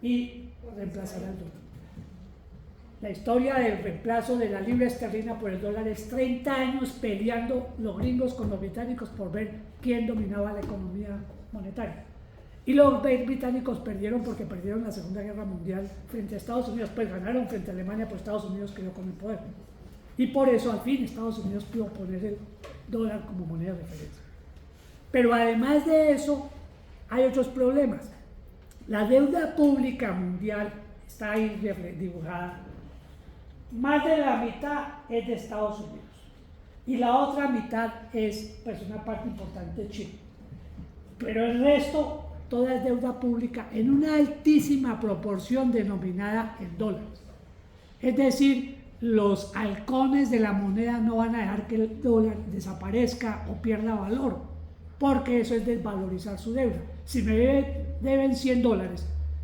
y reemplazar al dólar. La historia del reemplazo de la libra esterlina por el dólar es 30 años peleando los gringos con los británicos por ver quién dominaba la economía monetaria. Y los británicos perdieron porque perdieron la Segunda Guerra Mundial frente a Estados Unidos, pues ganaron frente a Alemania, pues Estados Unidos quedó con el poder. Y por eso al fin Estados Unidos pudo poner el dólar como moneda de referencia. Pero además de eso, hay otros problemas. La deuda pública mundial está ahí dibujada. Más de la mitad es de Estados Unidos y la otra mitad es, pues, una parte importante de Chile. Pero el resto, toda es deuda pública en una altísima proporción denominada en dólares. Es decir, los halcones de la moneda no van a dejar que el dólar desaparezca o pierda valor, porque eso es desvalorizar su deuda. Si me deben $100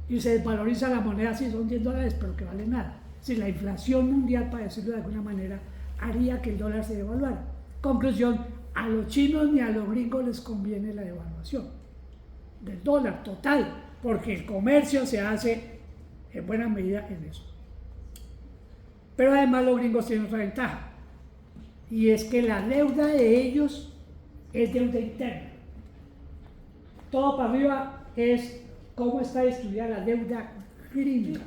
y se desvaloriza la moneda, sí son $10, pero que vale nada. Si la inflación mundial, para decirlo de alguna manera, haría que el dólar se devaluara. Conclusión, a los chinos ni a los gringos les conviene la devaluación del dólar total, porque el comercio se hace en buena medida en eso. Pero además los gringos tienen otra ventaja, y es que la deuda de ellos es deuda interna. Todo para arriba es cómo está distribuida la deuda gringa.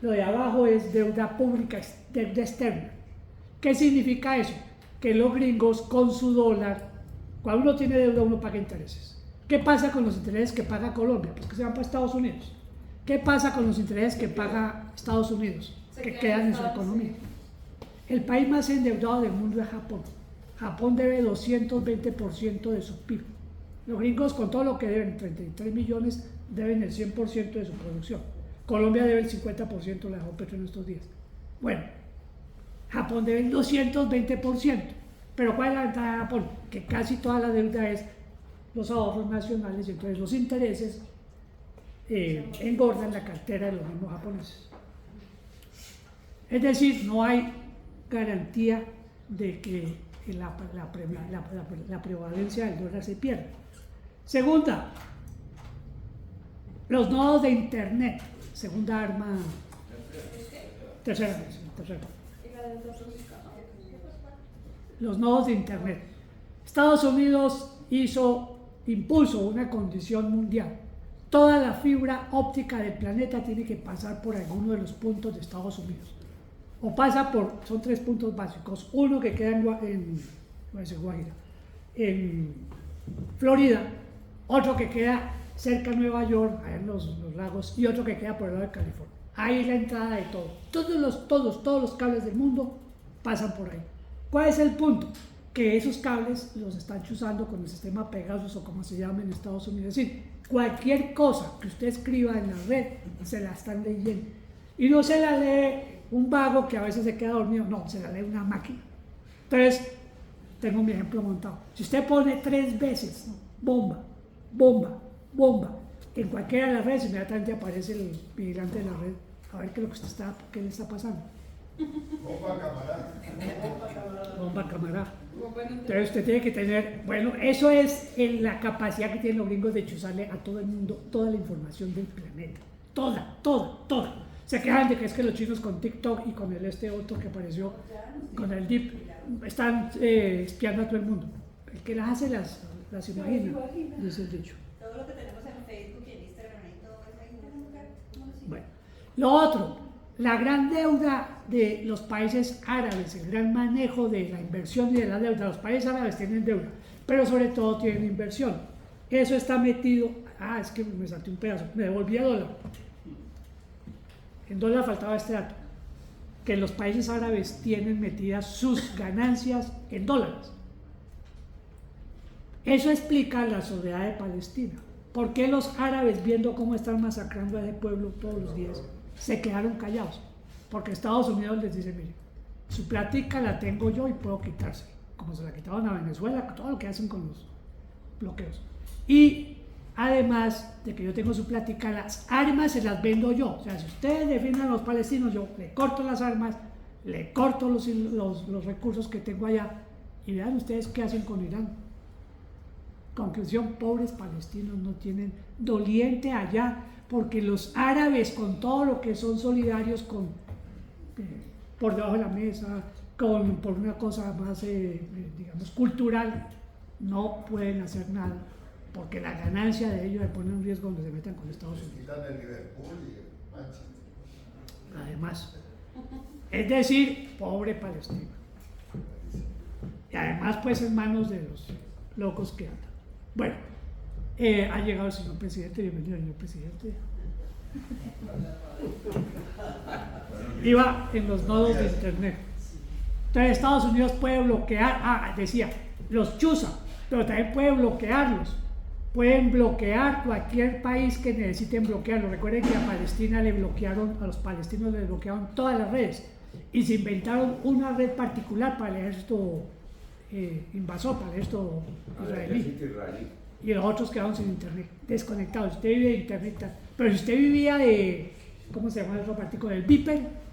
Lo de abajo es deuda pública, deuda externa. ¿Qué significa eso? Que los gringos con su dólar, cuando uno tiene deuda, uno paga intereses. ¿Qué pasa con los intereses que paga Colombia? Pues que se van para Estados Unidos. ¿Qué pasa con los intereses que paga Estados Unidos? Que quedan en su economía. El país más endeudado del mundo es Japón. Japón debe 220% de su PIB. Los gringos, con todo lo que deben, 33 millones, deben el 100% de su producción. Colombia debe el 50%, la dejó Petro en estos días. Bueno, Japón debe el 220%. Pero ¿cuál es la ventaja de Japón? Que casi toda la deuda es los ahorros nacionales, y entonces los intereses engordan la cartera de los mismos japoneses. Es decir, no hay garantía de que la prevalencia del dólar se pierda. Segunda, los nodos de Internet. Segunda arma. Tercera. Los nodos de Internet. Estados Unidos impuso una condición mundial. Toda la fibra óptica del planeta tiene que pasar por alguno de los puntos de Estados Unidos. O pasa son 3 puntos básicos. Uno que queda en Florida, otro que queda cerca de Nueva York, en los lagos, y otro que queda por el lado de California. Ahí es la entrada de todo. Todos los cables del mundo pasan por ahí. ¿Cuál es el punto? Que esos cables los están chuzando con el sistema Pegasus, o como se llama en Estados Unidos. Es decir, cualquier cosa que usted escriba en la red se la están leyendo. Y no se la lee un vago que a veces se queda dormido, no, se la lee una máquina. Entonces, tengo mi ejemplo montado. Si usted pone 3 veces, ¿no? Bomba, bomba, bomba, en cualquiera de las redes, inmediatamente aparece el vigilante de la red a ver qué es lo que qué le está pasando. Bomba camarada. Bomba camarada. Entonces usted tiene que tener, bueno, eso es la capacidad que tienen los gringos de chuzarle a todo el mundo toda la información del planeta. Toda, toda, toda. Se quejan de que es que los chinos con TikTok y con este otro que apareció, con el Deep, están espiando a todo el mundo. El que las hace las imagina, dice el dicho. Todo lo que tenemos en Facebook y en Instagram y todo es ahí. Bueno, lo otro, la gran deuda de los países árabes, el gran manejo de la inversión y de la deuda. Los países árabes tienen deuda, pero sobre todo tienen inversión. Eso está metido, es que me salté un pedazo, me devolví a dólar. En dólar faltaba este dato, que los países árabes tienen metidas sus ganancias en dólares. Eso explica la soledad de Palestina. ¿Por qué los árabes, viendo cómo están masacrando a ese pueblo todos los días, se quedaron callados? Porque Estados Unidos les dice, mire, su plática la tengo yo y puedo quitársela, como se la quitaron a Venezuela, todo lo que hacen con los bloqueos. Y además de que yo tengo su plática, las armas se las vendo yo. O sea, si ustedes defienden a los palestinos, yo le corto las armas, le corto los recursos que tengo allá, y vean ustedes qué hacen con Irán. Conclusión, pobres palestinos no tienen doliente allá, porque los árabes, con todo lo que son solidarios con por debajo de la mesa, por una cosa más, digamos, cultural, no pueden hacer nada, porque la ganancia de ellos se pone en riesgo donde se metan con Estados Unidos. Quitan el Liverpool y el Manchester. Además, es decir, pobre Palestina. Y además, pues, en manos de los locos que andan. Bueno, ha llegado el señor presidente. Bienvenido, señor presidente. Iba en los nodos de internet. Entonces Estados Unidos puede bloquear, decía, los chuza, pero también puede bloquearlos. Pueden bloquear cualquier país que necesiten bloquearlo. Recuerden que a Palestina a los palestinos les bloquearon todas las redes y se inventaron una red particular para el ejército invasor, para el ejército israelí. Y los otros quedaron sin internet, desconectados. Usted vive de internet, pero si usted vivía de, ¿cómo se llama el otro partido? Del Viper,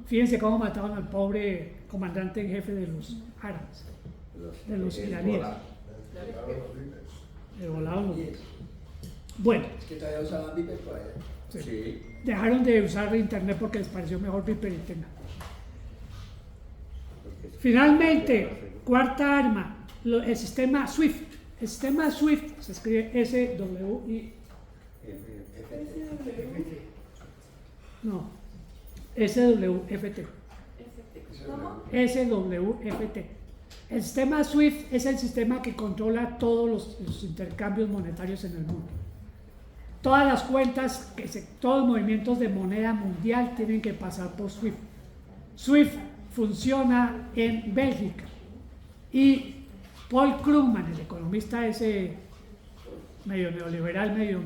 fíjense cómo mataron al pobre comandante en jefe de los árabes, de los iraníes. Le volaron los Vipers. Bueno. Es que todavía usaban Viper por allá. Sí. Dejaron de usar internet porque les pareció mejor Viper y Tenga. Finalmente, cuarta arma, el sistema SWIFT. El sistema SWIFT se escribe S-W-I. No, SWFT. SWFT. El sistema SWIFT es el sistema que controla todos los intercambios monetarios en el mundo. Todas las cuentas, todos los movimientos de moneda mundial tienen que pasar por SWIFT. SWIFT funciona en Bélgica y Paul Krugman, el economista ese medio neoliberal, medio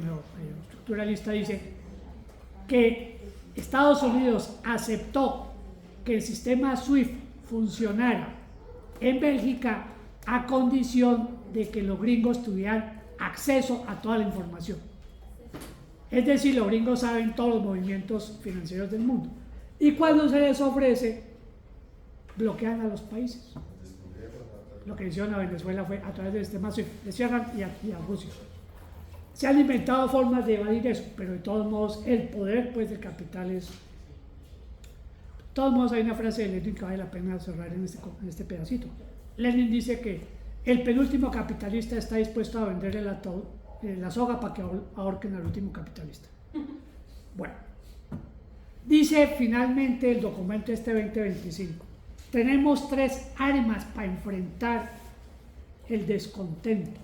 estructuralista, dice que Estados Unidos aceptó que el sistema SWIFT funcionara en Bélgica a condición de que los gringos tuvieran acceso a toda la información. Es decir, los gringos saben todos los movimientos financieros del mundo. Y cuando se les ofrece, bloquean a los países. Lo que hicieron a Venezuela fue a través del sistema SWIFT, le cierran y a Rusia. Se han inventado formas de evadir eso, pero de todos modos el poder pues del capital es... De todos modos hay una frase de Lenin que vale la pena cerrar en este pedacito. Lenin dice que el penúltimo capitalista está dispuesto a venderle la soga para que ahorquen al último capitalista. Bueno, dice finalmente el documento 2025. Tenemos 3 armas para enfrentar el descontento.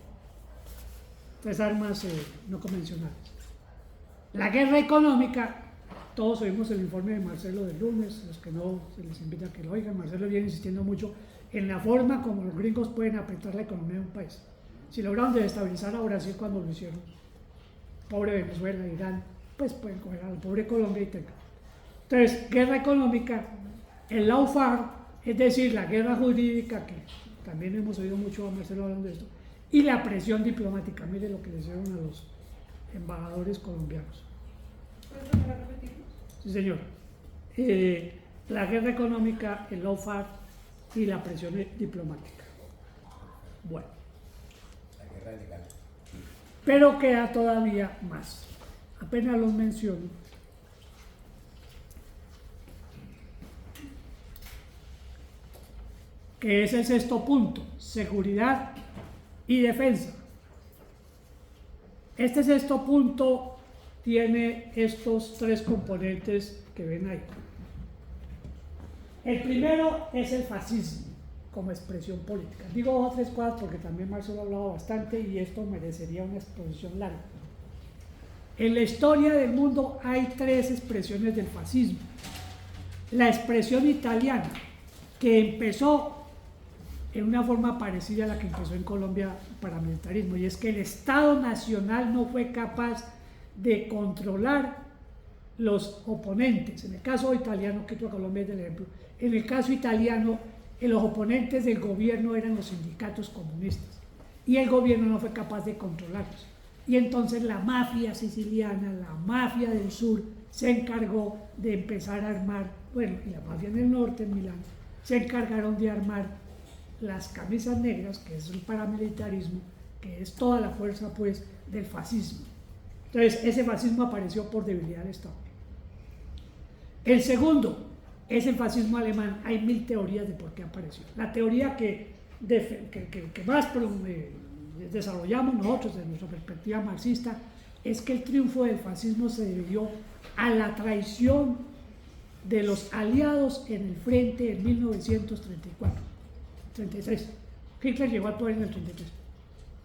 3 armas no convencionales. La guerra económica, todos oímos el informe de Marcelo del lunes, los que no se les invita a que lo oigan. Marcelo viene insistiendo mucho en la forma como los gringos pueden apretar la economía de un país. Si lograron desestabilizar a Brasil cuando lo hicieron, pobre Venezuela, Irán, pues pueden coger al pobre Colombia y tengan. Entonces, guerra económica, el lawfare, es decir, la guerra jurídica, que también hemos oído mucho a Marcelo hablando de esto, y la presión diplomática. Mire lo que le hicieron a los embajadores colombianos. ¿Puedes volver a repetirlo? Sí, señor. La guerra económica, el lawfare y la presión diplomática. Bueno. La guerra legal. Pero queda todavía más. Apenas los menciono. Que es el sexto punto, seguridad y defensa. Este sexto punto tiene estos tres componentes que ven ahí. El primero es el fascismo como expresión política. Digo 2 o 3 cosas porque también Marcelo ha hablado bastante y esto merecería una exposición larga. En la historia del mundo hay 3 expresiones del fascismo. La expresión italiana, que empezó en una forma parecida a la que empezó en Colombia el paramilitarismo, y es que el Estado Nacional no fue capaz de controlar los oponentes. En el caso italiano, que Colombia es el ejemplo, en el caso italiano, los oponentes del gobierno eran los sindicatos comunistas, y el gobierno no fue capaz de controlarlos. Y entonces la mafia siciliana, la mafia del sur, se encargó de empezar a armar, bueno, y la mafia en el norte, en Milán, se encargaron de armar las camisas negras, que es el paramilitarismo, que es toda la fuerza pues del fascismo. Entonces ese fascismo apareció por debilidad del Estado. El segundo es el fascismo alemán. Hay 1000 teorías de por qué apareció. La teoría que más desarrollamos nosotros desde nuestra perspectiva marxista es que el triunfo del fascismo se debió a la traición de los aliados en el frente en 1933. Hitler llegó al poder en el 33.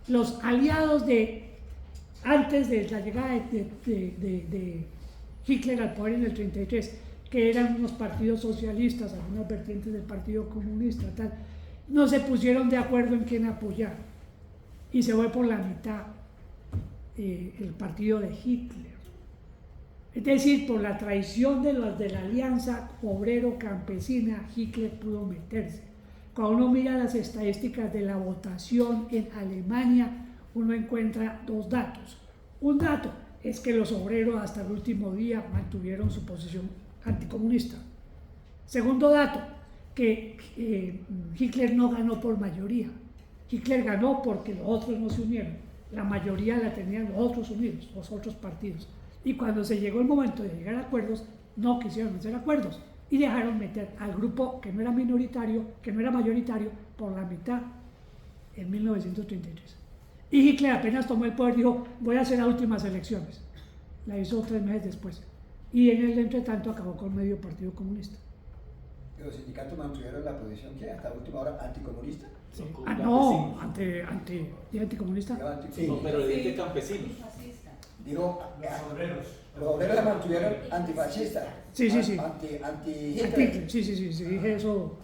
Los aliados antes de la llegada de Hitler al poder en el 33, que eran unos partidos socialistas, algunas vertientes del Partido Comunista, tal, no se pusieron de acuerdo en quién apoyar. Y se fue por la mitad el partido de Hitler. Es decir, por la traición de los de la alianza obrero-campesina, Hitler pudo meterse. Cuando uno mira las estadísticas de la votación en Alemania, uno encuentra 2 datos. Un dato es que los obreros hasta el último día mantuvieron su posición anticomunista. Segundo dato, que Hitler no ganó por mayoría. Hitler ganó porque los otros no se unieron. La mayoría la tenían los otros unidos, los otros partidos. Y cuando se llegó el momento de llegar a acuerdos, no quisieron hacer acuerdos y dejaron meter al grupo que no era minoritario, que no era mayoritario, por la mitad en 1933. Y Hitler apenas tomó el poder, dijo, voy a hacer las últimas elecciones. La hizo 3 meses después. Y en el entretanto acabó con medio partido comunista. ¿Los sindicatos mantuvieron la posición que hasta la última hora anticomunista? Sí. No, anticomunista. Sí. No, pero el de campesinos. Digo, Los obreros la mantuvieron antifascista. Sí. Anti-Hitler. Sí, dije eso.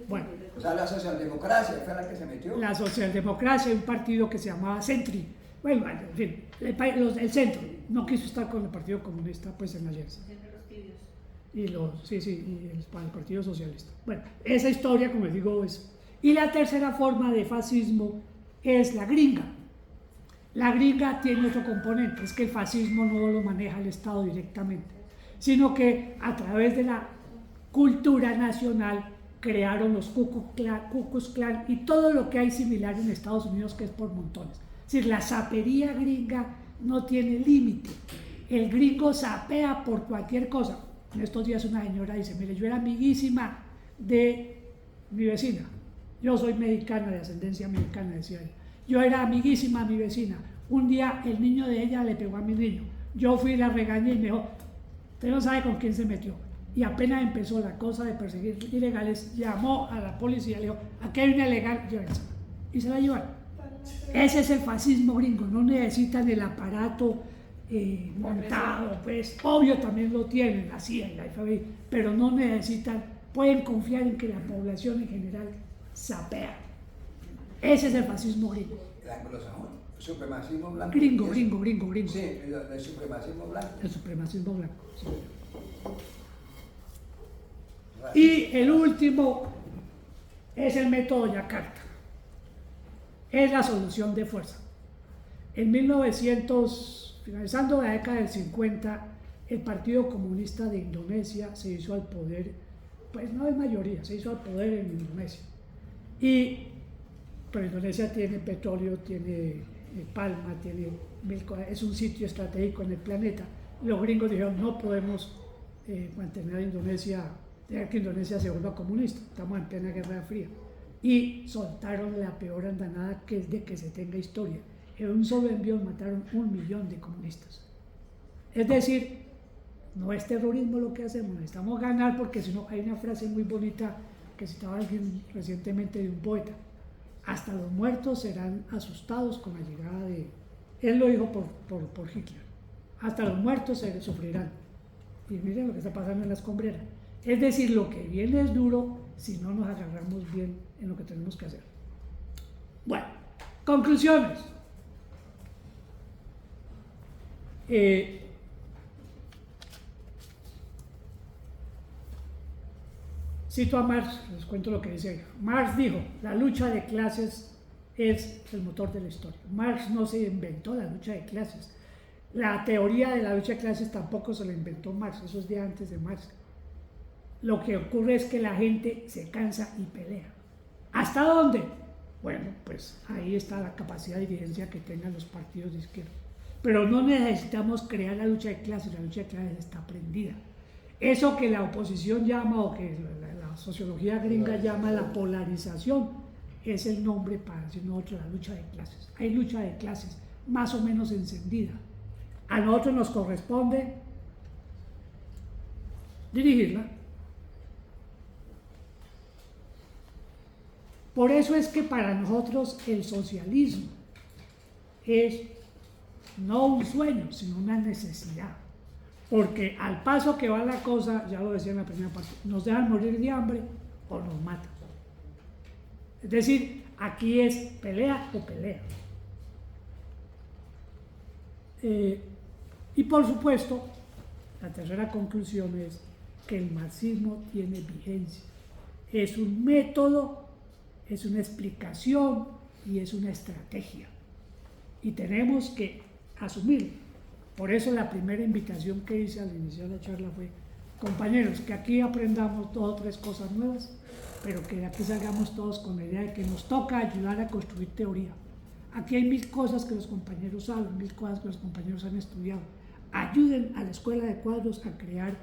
Bueno. O sea, la socialdemocracia fue la que se metió. La socialdemocracia, un partido que se llamaba Centri. Bueno, en fin, el centro no quiso estar con el Partido Comunista, pues en la Alianza. Y el Partido Socialista. Bueno, esa historia, como les digo, es. Y la tercera forma de fascismo es la gringa. La gringa tiene otro componente, es que el fascismo no lo maneja el Estado directamente, sino que a través de la cultura nacional crearon los Ku Klux Klan y todo lo que hay similar en Estados Unidos, que es por montones. Es decir, la sapería gringa no tiene límite. El gringo sapea por cualquier cosa. En estos días una señora dice, mire, yo era amiguísima de mi vecina. Yo soy mexicana, de ascendencia mexicana, decía ella. Yo era amiguísima de mi vecina. Un día el niño de ella le pegó a mi niño. Yo fui y la regañé y me dijo, usted no sabe con quién se metió. Y apenas empezó la cosa de perseguir ilegales, llamó a la policía y le dijo, aquí hay una ilegal, llévensela. Y se la llevaron. Ese es el fascismo gringo. No necesitan el aparato montado, pues obvio también lo tienen, la CIA y la FBI, pero no necesitan, pueden confiar en que la población en general sapea. Ese es el fascismo gringo. El anglosajón, supremacismo blanco. Gringo. Sí, el supremacismo blanco. El supremacismo blanco. Sí. Y el último es el método Yakarta. Es la solución de fuerza. En 1900, finalizando la década del 50, el Partido Comunista de Indonesia se hizo al poder, pues no es mayoría, se hizo al poder en Indonesia. Pero Indonesia tiene petróleo, tiene palma, tiene mil cosas, es un sitio estratégico en el planeta. Los gringos dijeron, no podemos mantener a Indonesia, dejar que Indonesia se vuelva comunista, estamos en plena Guerra Fría. Y soltaron la peor andanada de que se tenga historia. En un solo envío mataron 1 millón de comunistas. Es decir, no es terrorismo lo que hacemos, necesitamos ganar, porque si no, hay una frase muy bonita que citaba alguien recientemente de un poeta: hasta los muertos serán asustados con la llegada de... Él lo dijo por Hitler. Hasta los muertos se sufrirán. Y miren lo que está pasando en la escombrera. Es decir, lo que viene es duro si no nos agarramos bien en lo que tenemos que hacer. Bueno, conclusiones. Cito a Marx, les cuento lo que dice ahí. Marx dijo, la lucha de clases es el motor de la historia. Marx no se inventó la lucha de clases. La teoría de la lucha de clases tampoco se la inventó Marx, eso es de antes de Marx. Lo que ocurre es que la gente se cansa y pelea. ¿Hasta dónde? Bueno, pues ahí está la capacidad de dirigencia que tengan los partidos de izquierda. Pero no necesitamos crear la lucha de clases está aprendida. Eso que la oposición llama, o que la sociología gringa llama la polarización, es el nombre para decir nosotros la lucha de clases. Hay lucha de clases más o menos encendida. A nosotros nos corresponde dirigirla. Por eso es que para nosotros el socialismo es no un sueño, sino una necesidad. Porque al paso que va la cosa, ya lo decía en la primera parte, nos dejan morir de hambre o nos matan. Es decir, aquí es pelea o pelea. Y por supuesto, la tercera conclusión es que el marxismo tiene vigencia. Es un método, es una explicación y es una estrategia. Y tenemos que asumirlo. Por eso la primera invitación que hice al iniciar la charla fue: compañeros, que aquí aprendamos 2 o 3 cosas nuevas, pero que de aquí salgamos todos con la idea de que nos toca ayudar a construir teoría. Aquí hay 1000 cosas que los compañeros saben, 1000 cosas que los compañeros han estudiado. Ayuden a la Escuela de Cuadros a crear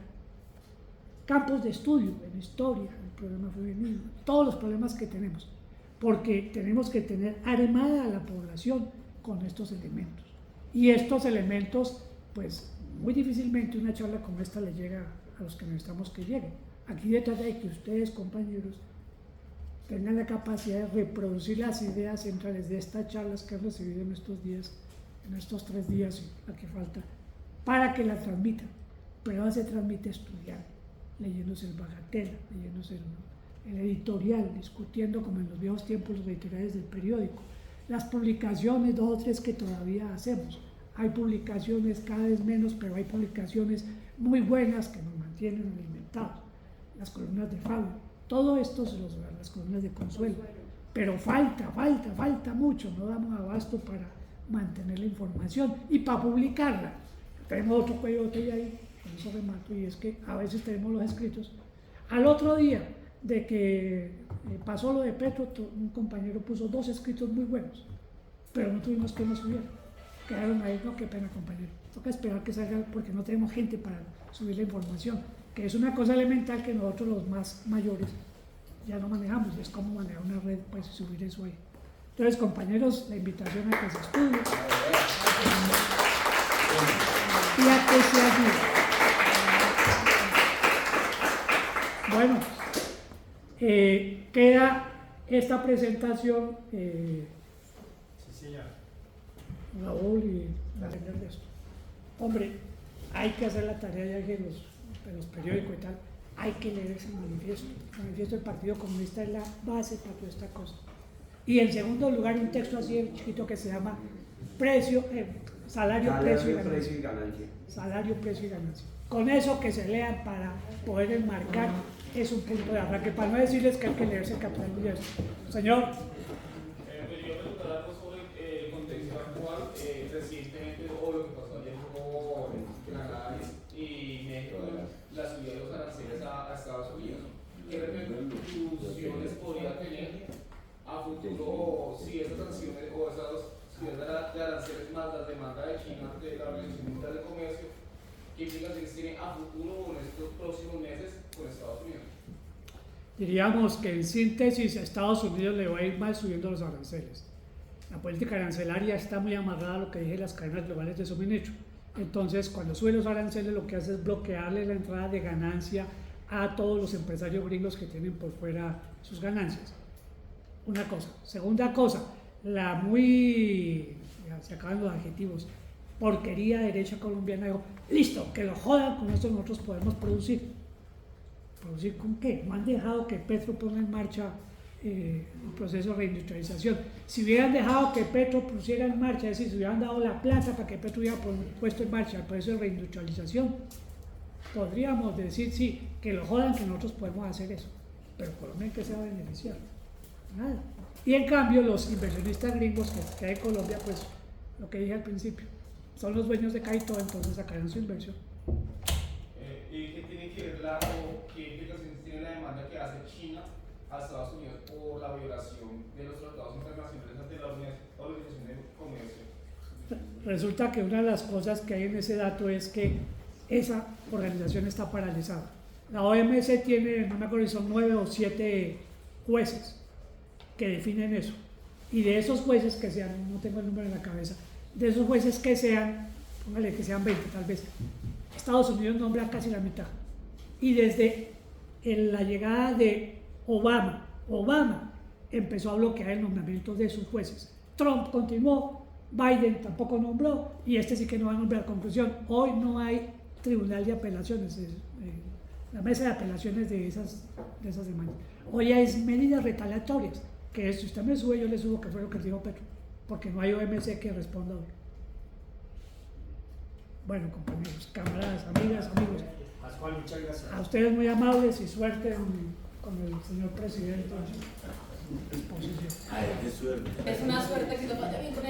campos de estudio en historia, en el problema femenino, todos los problemas que tenemos, porque tenemos que tener armada a la población con estos elementos. Y estos elementos, pues muy difícilmente una charla como esta le llega a los que necesitamos que lleguen. Aquí detrás de que ustedes, compañeros, tengan la capacidad de reproducir las ideas centrales de estas charlas que han recibido en estos días, en estos 3 días y la que falta, para que las transmitan. Pero no se transmite estudiando, leyéndose el Bagatela, leyéndose el editorial, discutiendo como en los viejos tiempos los editoriales del periódico. Las publicaciones, 2 o 3 que todavía hacemos. Hay publicaciones cada vez menos, pero hay publicaciones muy buenas que nos mantienen alimentados. Las columnas de Fabio, todo esto las columnas de Consuelo. Pero falta mucho, no damos abasto para mantener la información y para publicarla. Tenemos otro cuello de botella ahí, con eso remato, y es que a veces tenemos los escritos. Al otro día de que pasó lo de Petro, un compañero puso 2 escritos muy buenos, pero no tuvimos quien los subiera. Quedaron ahí, no, qué pena, compañero. Toca esperar que salga porque no tenemos gente para subir la información, que es una cosa elemental que nosotros los más mayores ya no manejamos, y es como manejar una red, pues subir eso ahí. Entonces, compañeros, la invitación a que se estudie y a que se ayude. Bueno, queda esta presentación, Sí, señor. Raúl y la señora de esto. Hombre, hay que hacer la tarea ya que los periódicos y tal, hay que leer ese manifiesto. El manifiesto del Partido Comunista es la base para toda esta cosa. Y en segundo lugar, un texto así chiquito que se llama Salario, precio y precio y ganancia. ganancia. Salario, precio y ganancia. Con eso que se lean para poder enmarcar es un punto de arranque, para no decirles que hay que leerse el Capital Mundial. Señor. Pues yo preguntar algo sobre el contexto actual, recientemente, o lo que pasó ayer con Canadá y México, la subida de los aranceles a Estados Unidos. ¿Qué repercusiones podría tener a futuro si esas sanciones o esas subidas de aranceles más la demanda de China de la Organización Mundial de Comercio, qué implicaciones tiene a futuro o en estos próximos meses con Estados Unidos? Diríamos que en síntesis a Estados Unidos le va a ir mal subiendo los aranceles. La política arancelaria está muy amarrada a lo que dije, las cadenas globales de suministro. Entonces, cuando sube los aranceles, lo que hace es bloquearle la entrada de ganancia a todos los empresarios gringos que tienen por fuera sus ganancias. Una cosa. Segunda cosa, la muy, ya se acaban los adjetivos, porquería derecha colombiana dijo, listo, que lo jodan, con esto nosotros podemos producir. ¿Producir con qué? No han dejado que Petro ponga en marcha el proceso de reindustrialización. Si hubieran dejado que Petro pusiera en marcha, es decir, si hubieran dado la plata para que Petro hubiera puesto en marcha el proceso de reindustrialización, podríamos decir, sí, que lo jodan, que nosotros podemos hacer eso. Pero Colombia, ¿en qué se va a beneficiar? Nada. Y en cambio, los inversionistas gringos que hay en Colombia, pues, lo que dije al principio, son los dueños de Caito, entonces sacarán su inversión. ¿Y qué tiene que ver qué implicaciones tiene la demanda que hace China a Estados Unidos por la violación de los tratados internacionales ante la Organización de Comercio? Resulta que una de las cosas que hay en ese dato es que esa organización está paralizada. La OMC tiene, no me acuerdo si son 9 o 7 jueces que definen eso. Y de esos jueces que sean, no tengo el número en la cabeza, de esos jueces que sean, póngale que sean 20 tal vez, Estados Unidos nombra casi la mitad. Y desde la llegada de Obama empezó a bloquear el nombramiento de sus jueces. Trump continuó, Biden tampoco nombró, y este sí que no va a nombrar. Conclusión, hoy no hay tribunal de apelaciones, la mesa de apelaciones de esas demandas. Hoy hay medidas retaliatorias, que es, si usted me sube, yo le subo, que fue lo que dijo Petro, porque no hay OMC que responda hoy. Bueno, compañeros, camaradas, amigas, amigos, Pascual, muchas gracias. a ustedes muy amables y suerte con el señor presidente en su exposición. Ay, qué suerte. Es una suerte que nos vaya bien con ella.